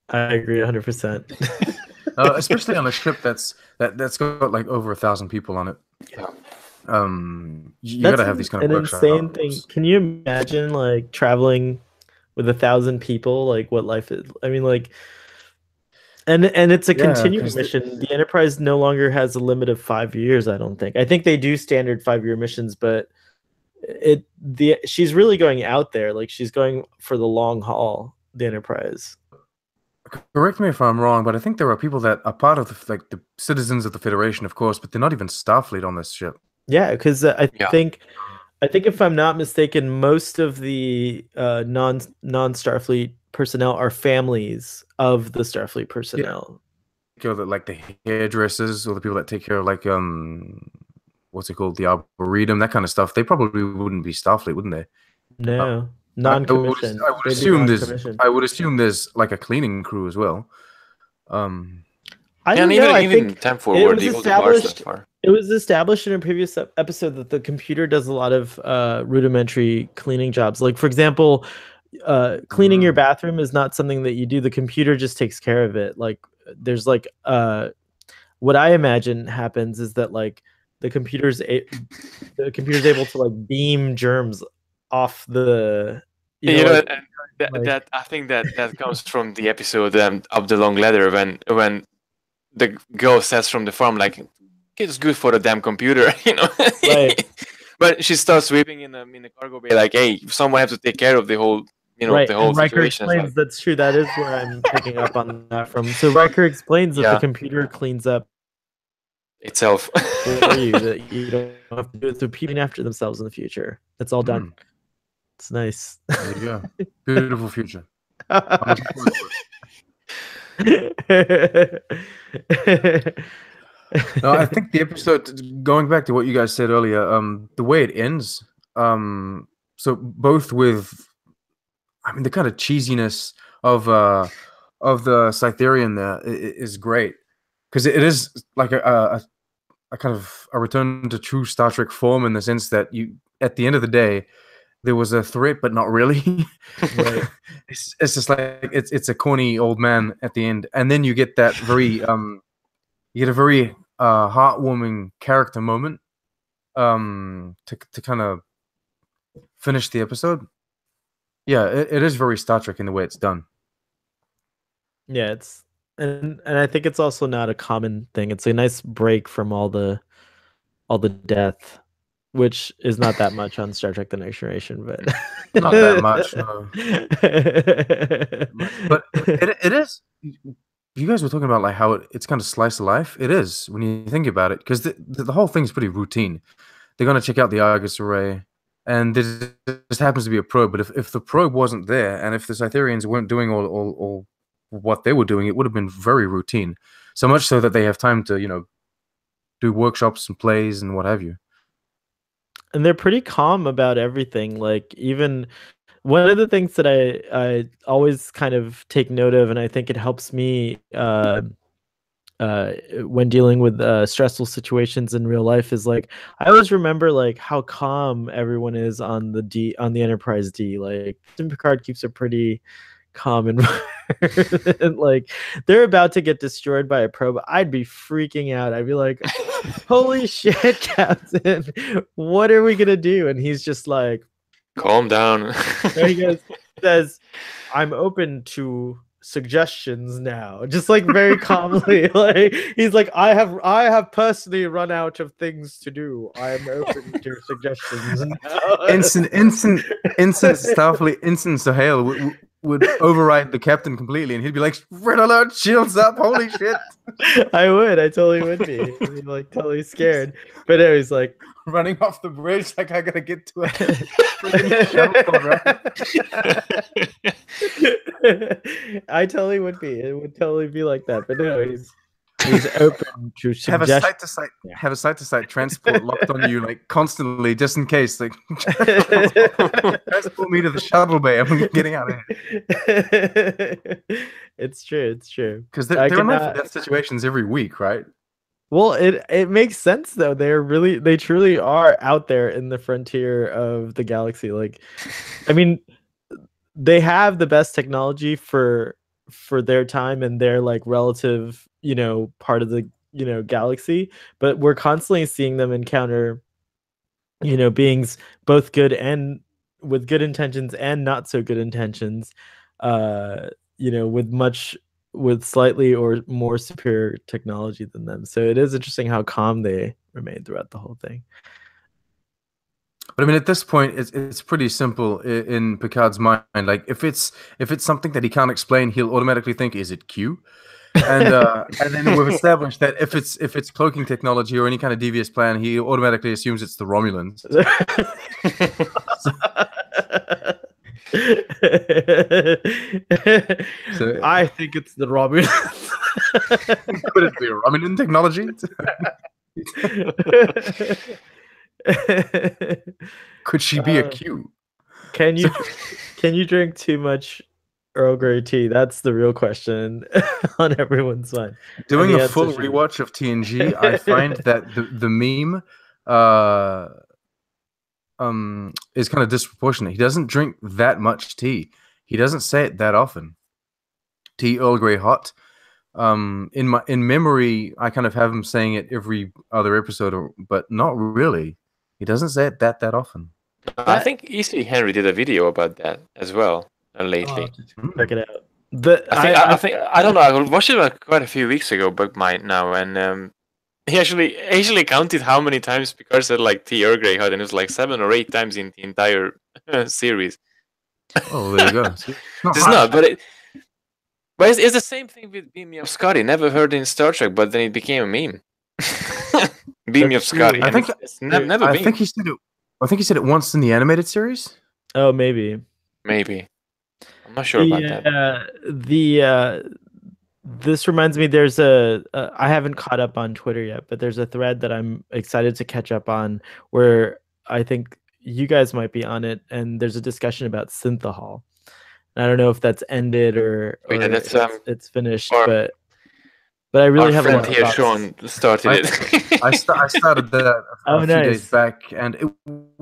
I agree 100%. Especially on a ship that's got like over 1,000 people on it. Yeah. You gotta have these kind of workshops. Insane thing. Can you imagine like traveling with 1,000 people? Like what life is? I mean, like, and it's a continuing mission. The Enterprise no longer has a limit of 5 years. I don't think. I think they do standard 5-year missions, but she's really going out there. Like she's going for the long haul. The Enterprise. Correct me if I'm wrong, but I think there are people that are part of the citizens of the Federation, of course, but they're not even Starfleet on this ship. Yeah, because I think if I'm not mistaken, most of the non-Starfleet personnel are families of the Starfleet personnel. Yeah. Like the hairdressers or the people that take care of like what's it called, the arboretum, that kind of stuff. They probably wouldn't be Starfleet, wouldn't they? No. Non-commissioned. I would assume there's like a cleaning crew as well. I don't know. I think it was established in a previous episode that the computer does a lot of rudimentary cleaning jobs. Like for example, cleaning your bathroom is not something that you do. The computer just takes care of it. Like there's like what I imagine happens is that like the computer's able to like beam germs off the that I think that comes from the episode of the long ladder when the girl says from the farm like it's good for the damn computer, right. But she starts sweeping in the cargo bay like, hey, someone has to take care of the whole right. The whole and Riker situation. Explains that's true. That is where I'm picking up on that from. So Riker explains that the computer cleans up itself for you, that you don't have to do it through people after themselves in the future. It's all done. It's nice. There you go. Beautiful future. No, I think the episode, going back to what you guys said earlier, the way it ends, so both with, I mean, the kind of cheesiness of the Cytherian there is great, because it is like a kind of a return to true Star Trek form in the sense that you, at the end of the day, there was a threat, but not really. Right. It's just like it's a corny old man at the end, and then you get that very you get a very heartwarming character moment to kind of finish the episode. Yeah, it is very Star Trek in the way it's done. Yeah, it's and I think it's also not a common thing. It's a nice break from all the death, which is not that much on Star Trek: The Next Generation, but not that much. No. But it is. You guys were talking about like how it's kind of slice of life. It is when you think about it, because the whole thing is pretty routine. They're gonna check out the Argus array, and there just happens to be a probe. But if the probe wasn't there, and if the Cytherians weren't doing all what they were doing, it would have been very routine. So much so that they have time to do workshops and plays and what have you. And they're pretty calm about everything. Like even one of the things that I always kind of take note of, and I think it helps me when dealing with stressful situations in real life, is like I always remember like how calm everyone is on the Enterprise D. Like Tim Picard keeps a pretty calm environment. Like they're about to get destroyed by a probe, I'd be freaking out. I'd be like, holy shit, Captain, what are we gonna do? And he's just like, calm down. He says, I'm open to suggestions now, just like very calmly. Like he's like, I have personally run out of things to do. I'm open to suggestions now. Ensign Starfleet, Ensign Sahel would override the captain completely, and he'd be like, "Red alert, shields up, holy shit!" I totally would be. I'd be like totally scared. But it was like running off the bridge, like I gotta get to a freaking shuttle pod, right? I totally would be. It would totally be like that. But no, he's open to have a suggestions. site to site transport locked on you like constantly, just in case. Like transport me to the shuttle bay. I'm getting out of here. It's true. Because there are enough death situations every week, right? Well, it makes sense though. They truly are out there in the frontier of the galaxy. Like, I mean, they have the best technology for their time and their like relative, part of the, galaxy, but we're constantly seeing them encounter, beings both good and with good intentions and not so good intentions, with slightly or more superior technology than them. So it is interesting how calm they remain throughout the whole thing. But I mean, at this point, it's pretty simple in Picard's mind. Like, if it's something that he can't explain, he'll automatically think, "Is it Q?" And then we've established that if it's cloaking technology or any kind of devious plan, he automatically assumes it's the Romulans. So, I think it's the Romulans. Could it be Romulan technology? Could she be a Q? Can you drink too much Earl Grey tea? That's the real question on everyone's mind. Doing a full rewatch of TNG, I find that the meme is kind of disproportionate. He doesn't drink that much tea. He doesn't say it that often. Tea Earl Grey hot. In memory, I kind of have him saying it every other episode, but not really. He doesn't say it that often. I think E.C. Henry did a video about that as well lately. Check it out. I think I don't know. I watched it quite a few weeks ago, but mine now, and he actually counted how many times Picard said like tea Earl Grey hot, and it was like 7 or 8 times in the entire series. Oh, there you go. It's not, but it's the same thing with Beam Me Up Scotty. Never heard in Star Trek, but then it became a meme. Beam Me Up Scotty. I think he said it. I think he said it once in the animated series. Oh, maybe. I'm not sure about that. This reminds me. There's I haven't caught up on Twitter yet, but there's a thread that I'm excited to catch up on where I think you guys might be on it, and there's a discussion about synthahol. I don't know if that's ended or that's it's finished, but I really have a lot of thoughts. Sean started it. I started that a few days back, and it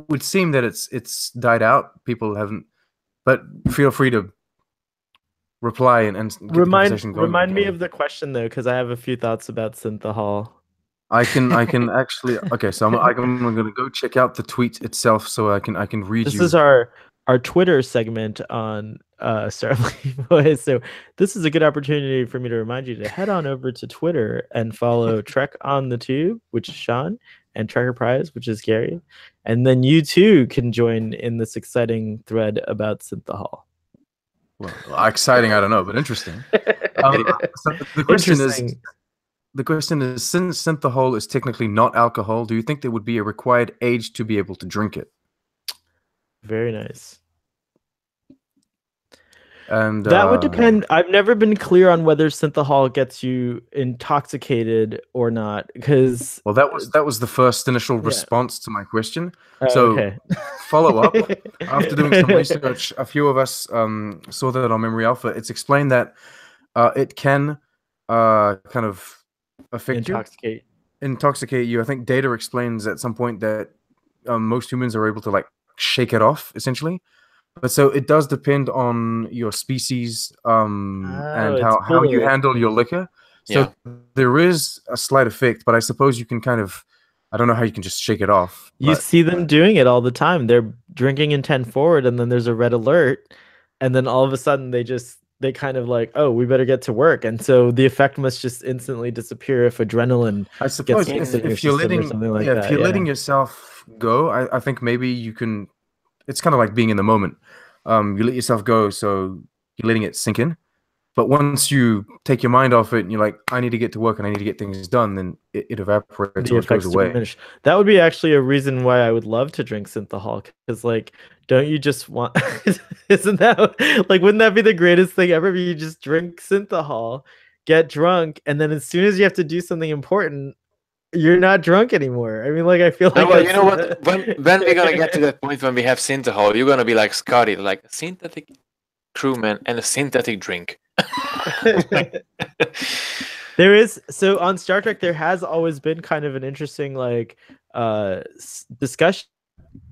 would seem that it's died out. People haven't, but feel free to reply and get the conversation going. Remind me of the question though, because I have a few thoughts about synthahol. I can actually. Okay, so I'm going to go check out the tweet itself, so I can read. This is our Twitter segment on Starfleet Boys. So this is a good opportunity for me to remind you to head on over to Twitter and follow Trek on the Tube, which is Sean, and Trekkerprise, which is Gary, and then you too can join in this exciting thread about synthahol. Well, exciting, I don't know, but interesting. So the question is, since synthahol is technically not alcohol, do you think there would be a required age to be able to drink it? Very nice. And that would depend. I've never been clear on whether synthahol gets you intoxicated or not, because that was the first initial response to my question. So follow up after doing some research. A few of us saw that on Memory Alpha. It's explained that it can kind of affect intoxicate you. I think Data explains at some point that most humans are able to like shake it off essentially. But so it does depend on your species and how you handle your liquor. So there is a slight effect, but I suppose you can kind of, I don't know how you can just shake it off. You see them doing it all the time. They're drinking in 10 forward, and then there's a red alert, and then all of a sudden they kind of like, oh, we better get to work, and so the effect must just instantly disappear if adrenaline. I suppose if you're letting yourself go, I think maybe you can. It's kind of like being in the moment. You let yourself go, so you're letting it sink in. But once you take your mind off it and you're like, I need to get to work and I need to get things done, then it evaporates The or it goes effects away. diminish. That would be actually a reason why I would love to drink synthahol, because like, don't you just want? Isn't that like, wouldn't that be the greatest thing ever? If you just drink synthahol, get drunk, and then as soon as you have to do something important, you're not drunk anymore. I mean, like, I feel No, like well, that's you know what? When we're gonna get to that point when we have synthahol, you're gonna be like Scotty, like a synthetic crewman and a synthetic drink. There is, so on Star Trek there has always been kind of an interesting like discussion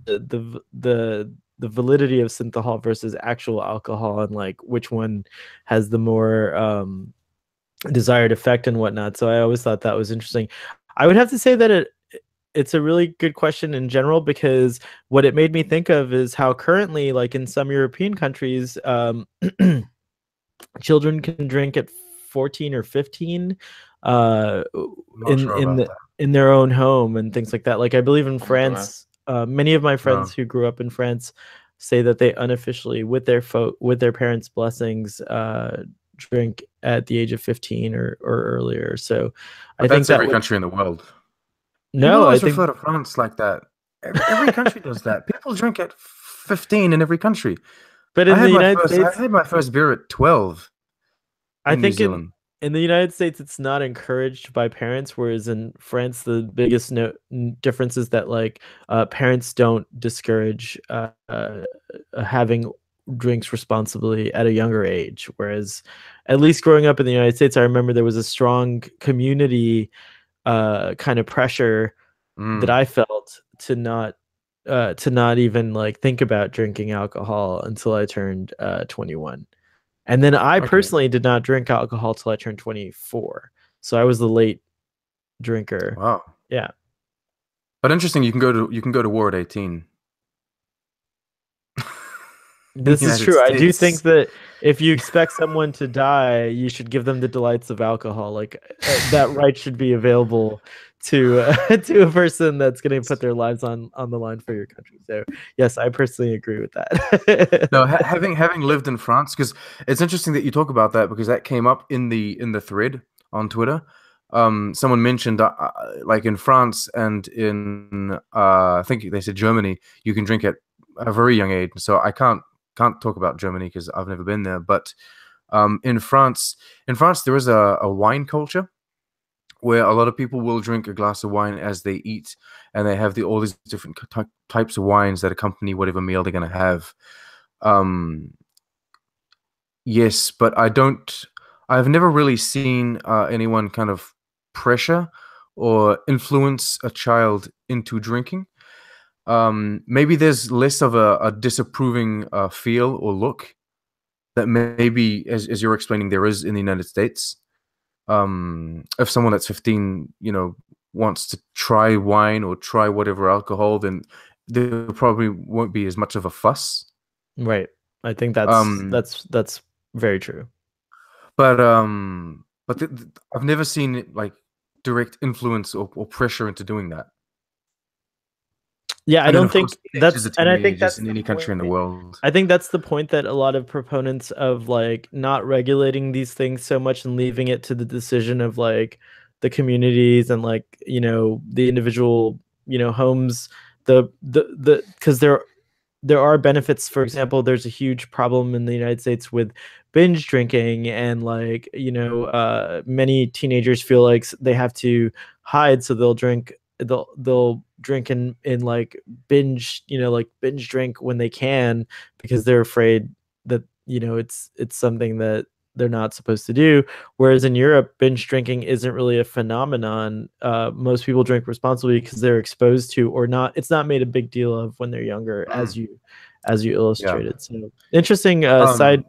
the validity of synthahol versus actual alcohol, and like which one has the more desired effect and whatnot. So I always thought that was interesting. I would have to say that it's a really good question in general, because what it made me think of is how currently, like in some European countries, children can drink at 14 or 15 in their own home and things like that. Like I believe in France, many of my friends who grew up in France say that they unofficially, with their parents' blessings, drink at the age of 15 or earlier. So I think that's every country in the world. No, I think refer to France like that. Every country does that. People drink at 15 in every country. But in the United States, I had my first beer at 12. I think in the United States, it's not encouraged by parents, whereas in France, the biggest difference is that like parents don't discourage having drinks responsibly at a younger age. Whereas, at least growing up in the United States, I remember there was a strong community kind of pressure that I felt to not even like think about drinking alcohol until I turned 21. And then I personally did not drink alcohol till I turned 24. So I was the late drinker. Wow. Yeah. But interesting, you can go to war at 18. This is true. I do think that if you expect someone to die, you should give them the delights of alcohol. Like that right should be available to a person that's going to put their lives on the line for your country. So yes, I personally agree with that. No, having lived in France, because it's interesting that you talk about that, because that came up in the thread on Twitter. Someone mentioned like in France and in I think they said Germany, you can drink at a very young age. So I can't talk about Germany because I've never been there. But in France there is a wine culture where a lot of people will drink a glass of wine as they eat, and they have all these different types of wines that accompany whatever meal they're going to have. Yes, but I've never really seen anyone kind of pressure or influence a child into drinking. Maybe there's less of a disapproving feel or look that maybe, as you're explaining, there is in the United States. If someone that's 15, wants to try wine or try whatever alcohol, then there probably won't be as much of a fuss. Right. I think that's very true. But I've never seen like direct influence or pressure into doing that. Yeah, I don't think that's, and I think that's in any country in the world. I think that's the point that a lot of proponents of like not regulating these things so much and leaving it to the decision of like the communities and like, the individual, homes, because there are benefits. For example, there's a huge problem in the United States with binge drinking, and like, many teenagers feel like they have to hide, so they'll drink in like binge drink when they can, because they're afraid that it's something that they're not supposed to do. Whereas in Europe, binge drinking isn't really a phenomenon. Most people drink responsibly because they're exposed to, or not. It's not made a big deal of when they're younger, as you illustrated. Yeah. So interesting side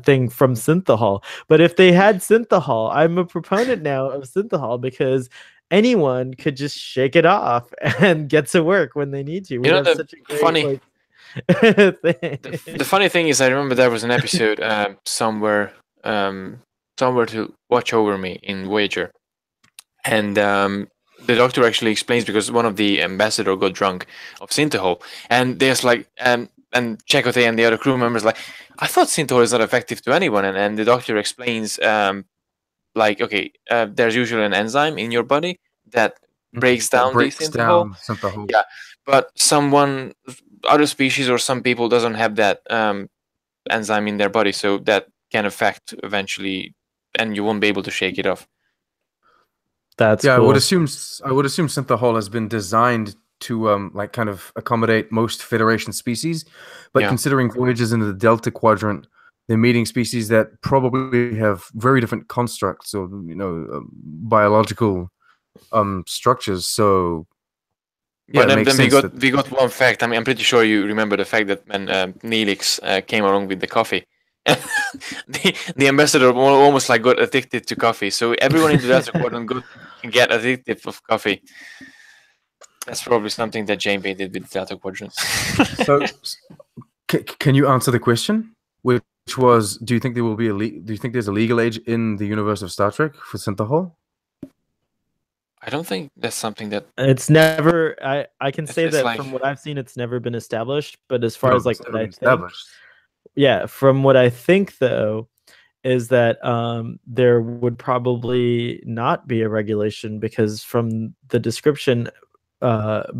thing from synthahol. But if they had synthahol, I'm a proponent now of synthahol, because anyone could just shake it off and get to work when they need to. Such a great, the funny thing is, I remember there was an episode somewhere to watch over me in Voyager, and the doctor actually explains, because one of the ambassador got drunk of synthahol, and there's like and Chakotay and the other crew members like, I thought synthol is not effective to anyone, and the doctor explains, like, okay, there's usually an enzyme in your body that breaks down the synthol. Yeah, but other species or some people doesn't have that enzyme in their body, so that can affect eventually, and you won't be able to shake it off. That's yeah. cool. I would assume synthahol has been designed to like kind of accommodate most Federation species, but considering voyages into the Delta Quadrant, they're meeting species that probably have very different constructs or biological structures. So but then we got one fact. I mean, I'm pretty sure you remember the fact that when Neelix came along with the coffee, the ambassador almost like got addicted to coffee. So everyone in the Delta Quadrant get addicted of coffee. That's probably something that Janeway did with the Delta Quadrant. So, can you answer the question? Which was, do you think there will be do you think there's a legal age in the universe of Star Trek for synthahol? I don't think that's something that it's never. I can say that like, from what I've seen, it's never been established. But as far as like what I think, yeah, from what I think though, is that there would probably not be a regulation because from the description,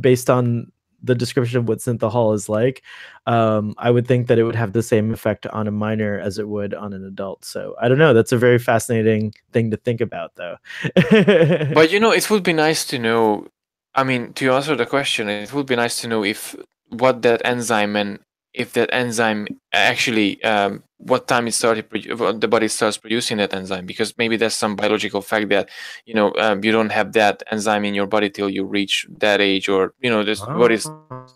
based on the description of what synthahol is like, I would think that it would have the same effect on a minor as it would on an adult. So I don't know. That's a very fascinating thing to think about, though. But it would be nice to know. I mean, to answer the question, it would be nice to know what that enzyme and if that enzyme actually what time it started the body starts producing that enzyme, because maybe there's some biological fact that you don't have that enzyme in your body till you reach that age, or this body's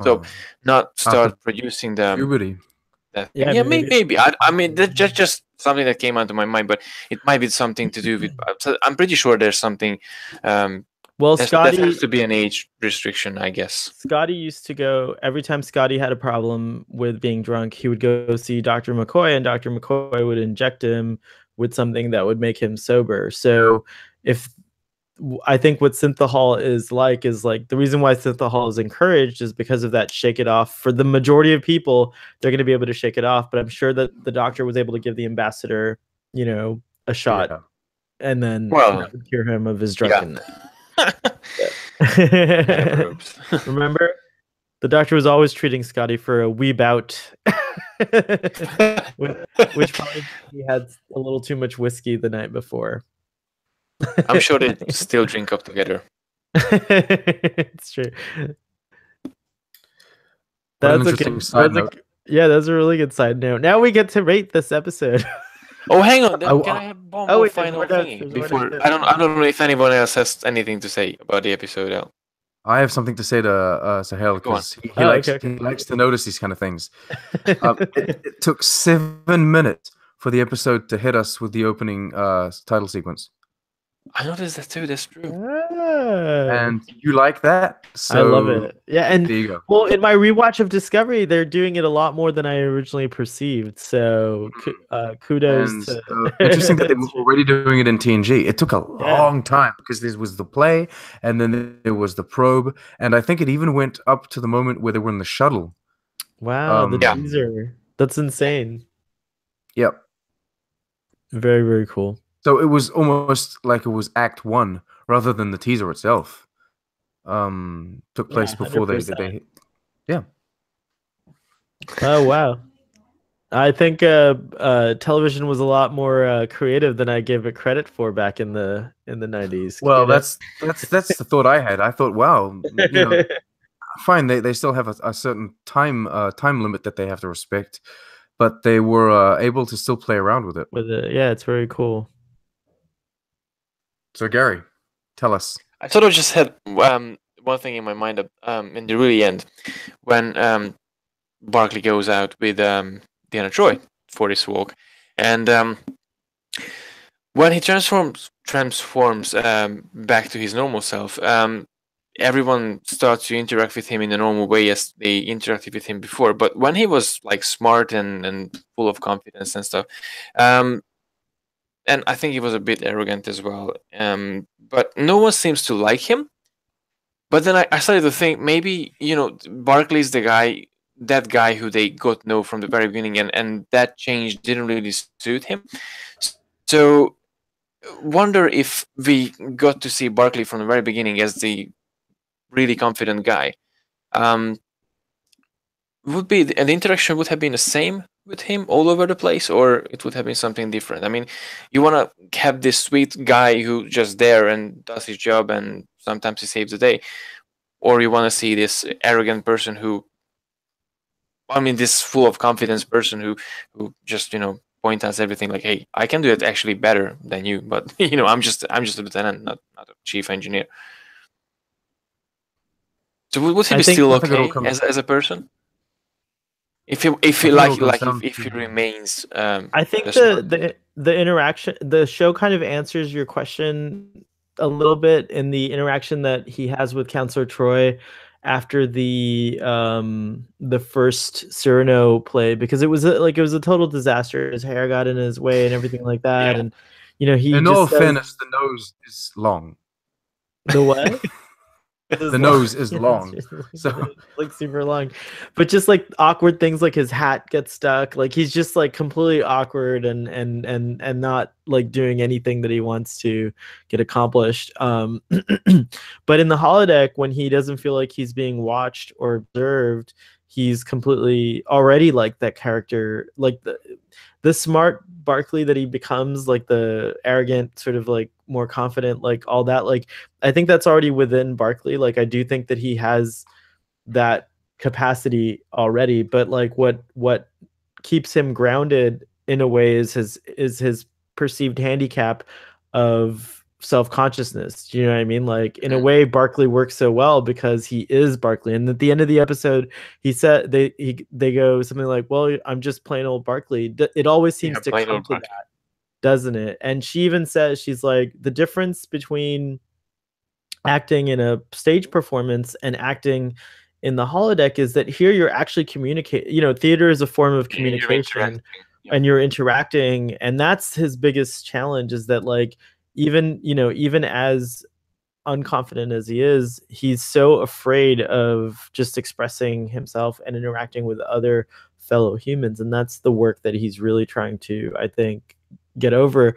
so not start producing the puberty. Maybe. I mean that's just something that came onto my mind, but it might be something to do with I'm pretty sure there's something well, Scotty, there has to be an age restriction, I guess. Scotty used to go, every time Scotty had a problem with being drunk, he would go see Dr. McCoy, and Dr. McCoy would inject him with something that would make him sober. So I think what synthahol is like the reason why synthahol is encouraged is because of that shake it off. For the majority of people, they're going to be able to shake it off, but I'm sure that the doctor was able to give the ambassador, a shot and then cure him of his drunkenness. Remember, the doctor was always treating Scotty for a wee bout, which probably he had a little too much whiskey the night before. I'm sure they still drink up together. It's true. That's an interesting side note. Yeah, that's a really good side note. Now we get to rate this episode. Oh, hang on. Can I have one more final thing before? I don't know if anyone else has anything to say about the episode. I have something to say to Sahel because he likes to notice these kind of things. It took 7 minutes for the episode to hit us with the opening title sequence. I noticed that too. That's true. And you like that? So I love it. Yeah, and there you go. Well, in my rewatch of Discovery, they're doing it a lot more than I originally perceived. So kudos. Interesting that they were already doing it in TNG. It took a long time because this was the play, and then there was the probe, and I think it even went up to the moment where they were in the shuttle. Wow, the teaser. That's insane. Yep. Very, very cool. So it was almost like it was Act 1 rather than the teaser itself. Took place before they. Yeah. Oh wow! I think television was a lot more creative than I gave it credit for back in the 90s. Well, that's the thought I had. I thought, wow, fine. They still have a certain time limit that they have to respect, but they were able to still play around with it. Yeah, it's very cool. So Gary, tell us. I sort of just had one thing in my mind in the really end, when Barclay goes out with Deanna Troi for this walk, and when he transforms back to his normal self, everyone starts to interact with him in a normal way as they interacted with him before. But when he was like smart and full of confidence and stuff, and I think he was a bit arrogant as well. But no one seems to like him. But then I started to think maybe, Barclay's the guy that guy who they got to know from the very beginning, and that change didn't really suit him. So wonder if we got to see Barclay from the very beginning as the really confident guy. Would be the interaction would have been the same with him all over the place, or it would have been something different? I mean, you want to have this sweet guy who just there and does his job, and sometimes he saves the day, or you want to see this arrogant person who, I mean, this full of confidence person who just point out everything like, hey, I can do it actually better than you, but I'm just a lieutenant, not a chief engineer. So would he be still okay as a person? If he remains, I think the interaction, the show kind of answers your question a little bit in the interaction that he has with Counselor Troy after the first Cyrano play, because it was a total disaster. His hair got in his way and everything like that, and he. In all fairness, the nose is long. The what? The nose is long, so like super long, but just like awkward things, like his hat gets stuck, like he's just like completely awkward and not like doing anything that he wants to get accomplished. But in the holodeck, when he doesn't feel like he's being watched or observed, he's completely already like that character, like the smart Barclay that he becomes, like the arrogant, sort of like more confident, like all that. Like I think that's already within Barclay. Like I do think that he has that capacity already, but like what keeps him grounded in a way is his perceived handicap of self-consciousness. Do you know what I mean? Like in a way, Barclay works so well because he is Barclay. And at the end of the episode, he said they go something like, well, I'm just plain old Barclay. It always seems to come to that, doesn't it? And she even says, she's like, the difference between acting in a stage performance and acting in the holodeck is that here you're actually communicating. Theater is a form of communication, and you're interacting, and that's his biggest challenge, is that like even as unconfident as he is, he's so afraid of just expressing himself and interacting with other fellow humans. And that's the work that he's really trying to, I think, get over.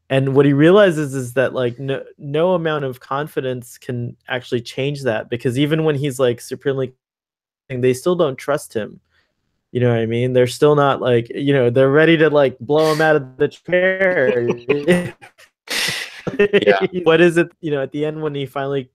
And what he realizes is that like no amount of confidence can actually change that, because even when he's like supremely, they still don't trust him. You know what I mean? They're still not like, they're ready to like blow him out of the chair. Yeah. What is it, at the end when he finally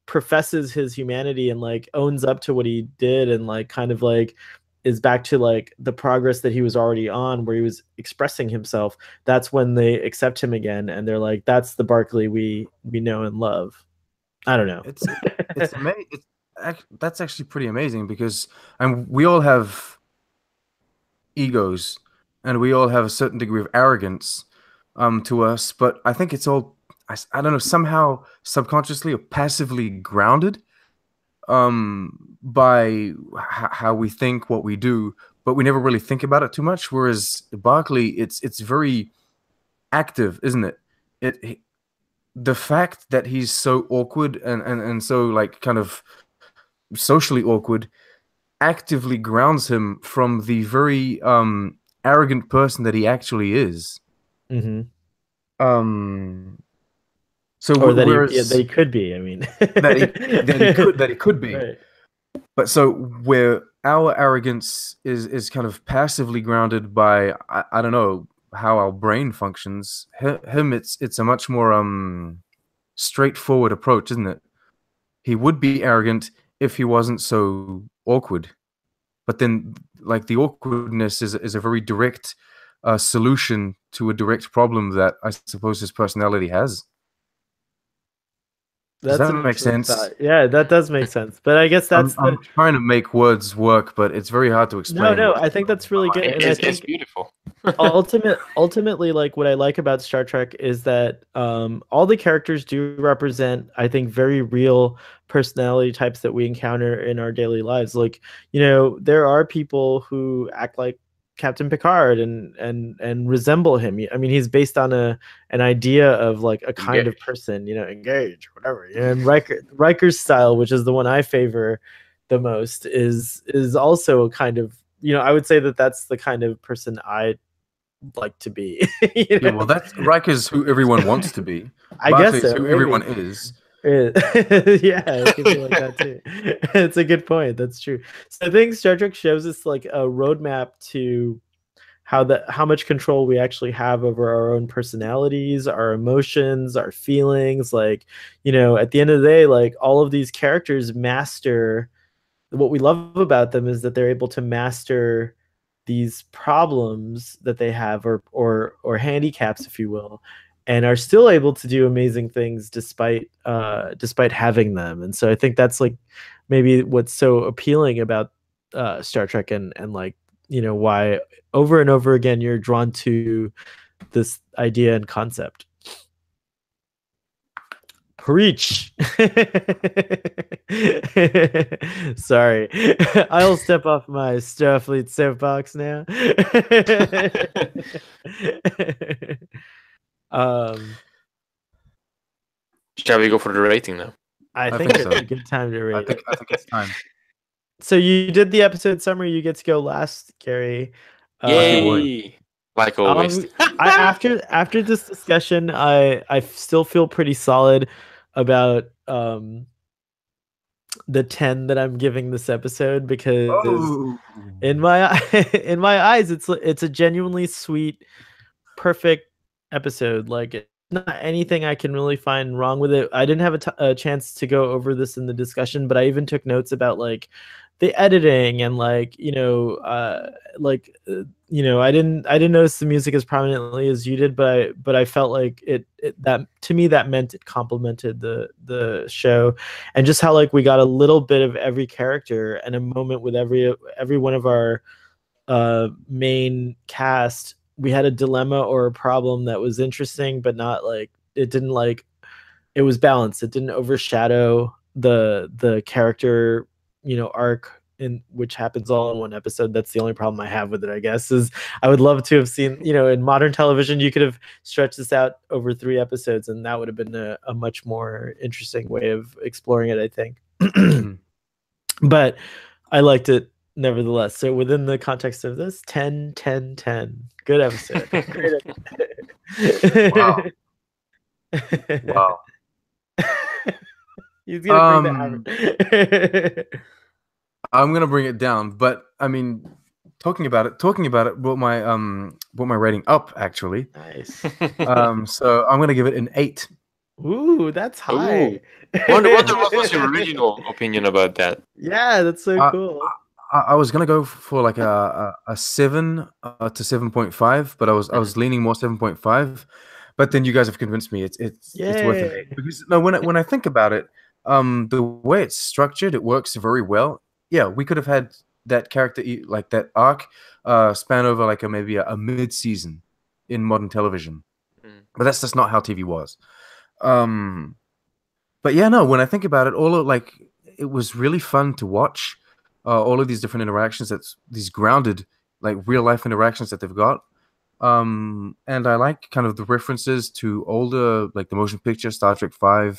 professes his humanity and like owns up to what he did, and like kind of like is back to like the progress that he was already on, where he was expressing himself, that's when they accept him again, and they're like, that's the Barclay we know and love. I don't know. It's amazing. That's actually pretty amazing, because we all have egos and we all have a certain degree of arrogance to us, but I think it's all, I don't know, somehow subconsciously or passively grounded by how we think, what we do, but we never really think about it too much. Whereas Barclay, it's very active, isn't it? The fact that he's so awkward and so like kind of socially awkward actively grounds him from the very arrogant person that he actually is. Mm-hmm. So or that he could be. I mean, that he could be. Right. But so where our arrogance is kind of passively grounded by I don't know how our brain functions. Him, it's a much more straightforward approach, isn't it? He would be arrogant if he wasn't so awkward. But then, like, the awkwardness is a very direct solution to a direct problem that I suppose his personality has. Does that make sense? Yeah, that does make sense. But I guess I'm trying to make words work, but it's very hard to explain. No, I think that's really good. And it's beautiful. ultimately, like what I like about Star Trek is that all the characters do represent, I think, very real personality types that we encounter in our daily lives. Like, there are people who act like Captain Picard and resemble him. I mean, he's based on an idea of like a kind of person, engage, whatever. And Riker's style, which is the one I favor, the most is also a kind of, you know, I would say that that's the kind of person I like to be. You know? Yeah, well, that's Riker's who everyone wants to be. I guess Barclay's so, who maybe. everyone is. Yeah, it could be like that too. It's a good point. That's true. So I think Star Trek shows us like a roadmap to how much control we actually have over our own personalities, our emotions, our feelings. Like, you know, at the end of the day, like all of these characters master, what we love about them is that they're able to master these problems that they have, or handicaps, if you will, and are still able to do amazing things despite having them. And so I think that's like maybe what's so appealing about Star Trek, and like, you know, why over and over again you're drawn to this idea and concept. Preach. Sorry. I'll step off my Starfleet soapbox now. Shall we go for the rating now? I think it's so. a good time to rate. I think it's time. So you did the episode summary. You get to go last, Gary. Yay! Like always. After this discussion, I still feel pretty solid about the 10 that I'm giving this episode, because in my eyes it's a genuinely sweet, perfect episode. Like, it's not anything I can really find wrong with it. I didn't have a chance to go over this in the discussion, but I even took notes about like the editing and like, you know, you know, I didn't notice the music as prominently as you did, but I felt like it that to me that meant it complemented the show, and just how like we got a little bit of every character and a moment with every one of our main cast. We had a dilemma or a problem that was interesting, but not like it was balanced. It didn't overshadow the character, you know, arc, in which happens all in one episode. That's the only problem I have with it, I guess, is I would love to have seen, you know, in modern television you could have stretched this out over 3 episodes, and that would have been a much more interesting way of exploring it, I think. But I liked it nevertheless. So within the context of this, 10 10 10, good episode. Great episode. Wow. He's gonna bring the average. I'm gonna bring it down, but I mean, talking about it brought my rating up, actually. Nice. So I'm gonna give it an 8. Ooh, that's high. Ooh. What was your original opinion about that? Yeah, that's so cool. I was gonna go for like a 7 to 7.5, but I was leaning more 7.5. But then you guys have convinced me it's worth it. Because no, when I think about it, the way it's structured, it works very well. Yeah, we could have had that character, like that arc, span over like maybe a mid-season in modern television. But that's just not how TV was. But yeah, no, when I think about it, it was really fun to watch. All of these different interactions, these grounded, like real life interactions that they've got. And I like kind of the references to older, like the motion picture Star Trek V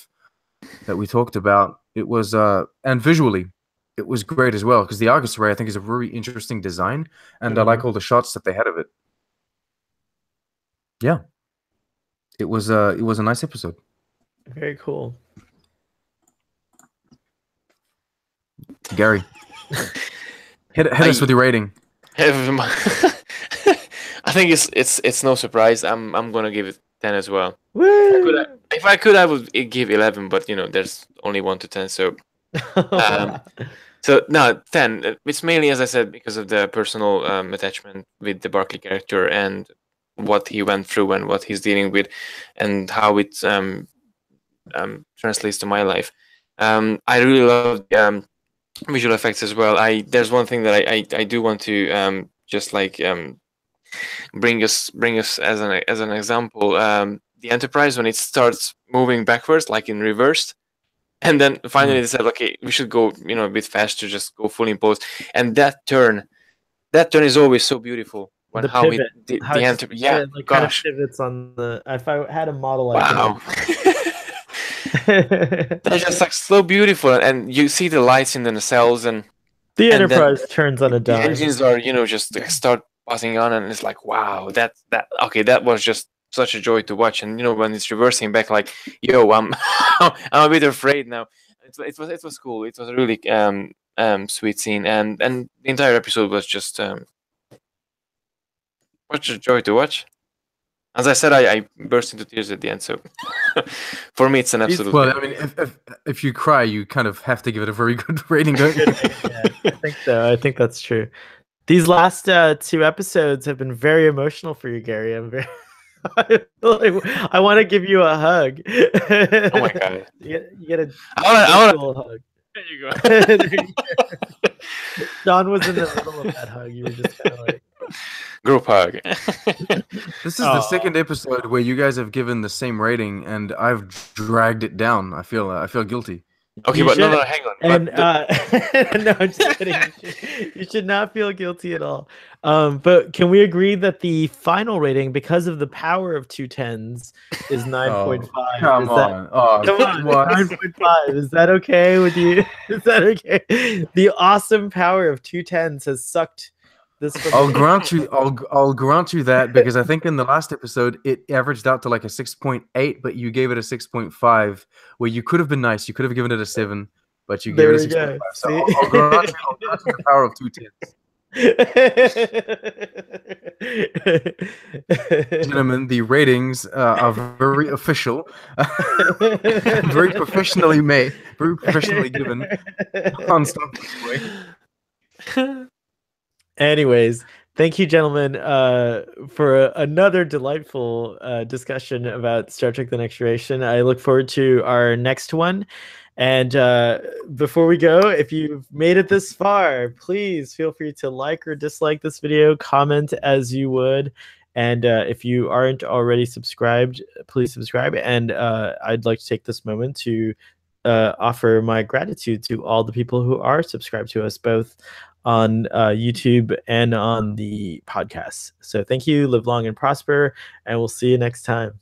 that we talked about. It was, and visually, it was great as well, because the Argus Array, I think, is a very interesting design, and I like all the shots that they had of it. Yeah, it was a nice episode. Very cool. Gary, hit us with your rating. I think it's no surprise. I'm gonna give it 10 as well. Woo! If I could, I would give 11, but you know, there's only 1 to 10, so. So no, 10. It's mainly, as I said, because of the personal attachment with the Barclay character and what he went through and what he's dealing with, and how it translates to my life. I really love visual effects as well. There's one thing that I do want to just like bring us as an example. The Enterprise, when it starts moving backwards, like in reverse. And then finally they said, okay, we should go, you know, a bit faster, just go full impose. And that turn is always so beautiful. When The pivot. Yeah, like gosh. kind of pivots on the. If I had a model, Wow. They're just like so beautiful, and you see the lights in the nacelles, and the and then Enterprise turns on a the dime. engines are, just like, start passing on, and it's like, wow, that was just such a joy to watch. And when it's reversing back, like, yo, I'm I'm a bit afraid now. It was cool. It was a really sweet scene, and the entire episode was just such a joy to watch. As I said, I burst into tears at the end. So for me, it's an absolute. Well, I mean, if you cry, you kind of have to give it a very good rating, don't you? Yeah, I think so. I think that's true. These last 2 episodes have been very emotional for you, Gary. I'm very. I want to give you a hug. Oh my god! You get a I virtual hug. There you go. There you go. John was in the middle of that hug. You were just kind of like. Group hug. This is the second episode where you guys have given the same rating, and I've dragged it down. I feel guilty. Okay, You but no, should. hang on. And no, I'm just kidding. You should not feel guilty at all. But can we agree that the final rating, because of the power of 2 10s, is 9.5? Come on. Come on, 9.5. Is that okay with you? Is that okay? The awesome power of 2 10s has sucked this. I'll grant you that, because I think in the last episode it averaged out to like a 6.8, but you gave it a 6.5, where you could have been nice. You could have given it a 7, but you gave it a 6.5. So I'll grant you the power of 2 10s. Gentlemen, the ratings are very official, very professionally made, very professionally given on Starfleet. Anyways, thank you, gentlemen, for another delightful discussion about Star Trek: The Next Generation. I look forward to our next one. And before we go, if you've made it this far, please feel free to like or dislike this video, comment as you would. And if you aren't already subscribed, please subscribe. And I'd like to take this moment to offer my gratitude to all the people who are subscribed to us, both on YouTube and on the podcast. So thank you, live long and prosper, and we'll see you next time.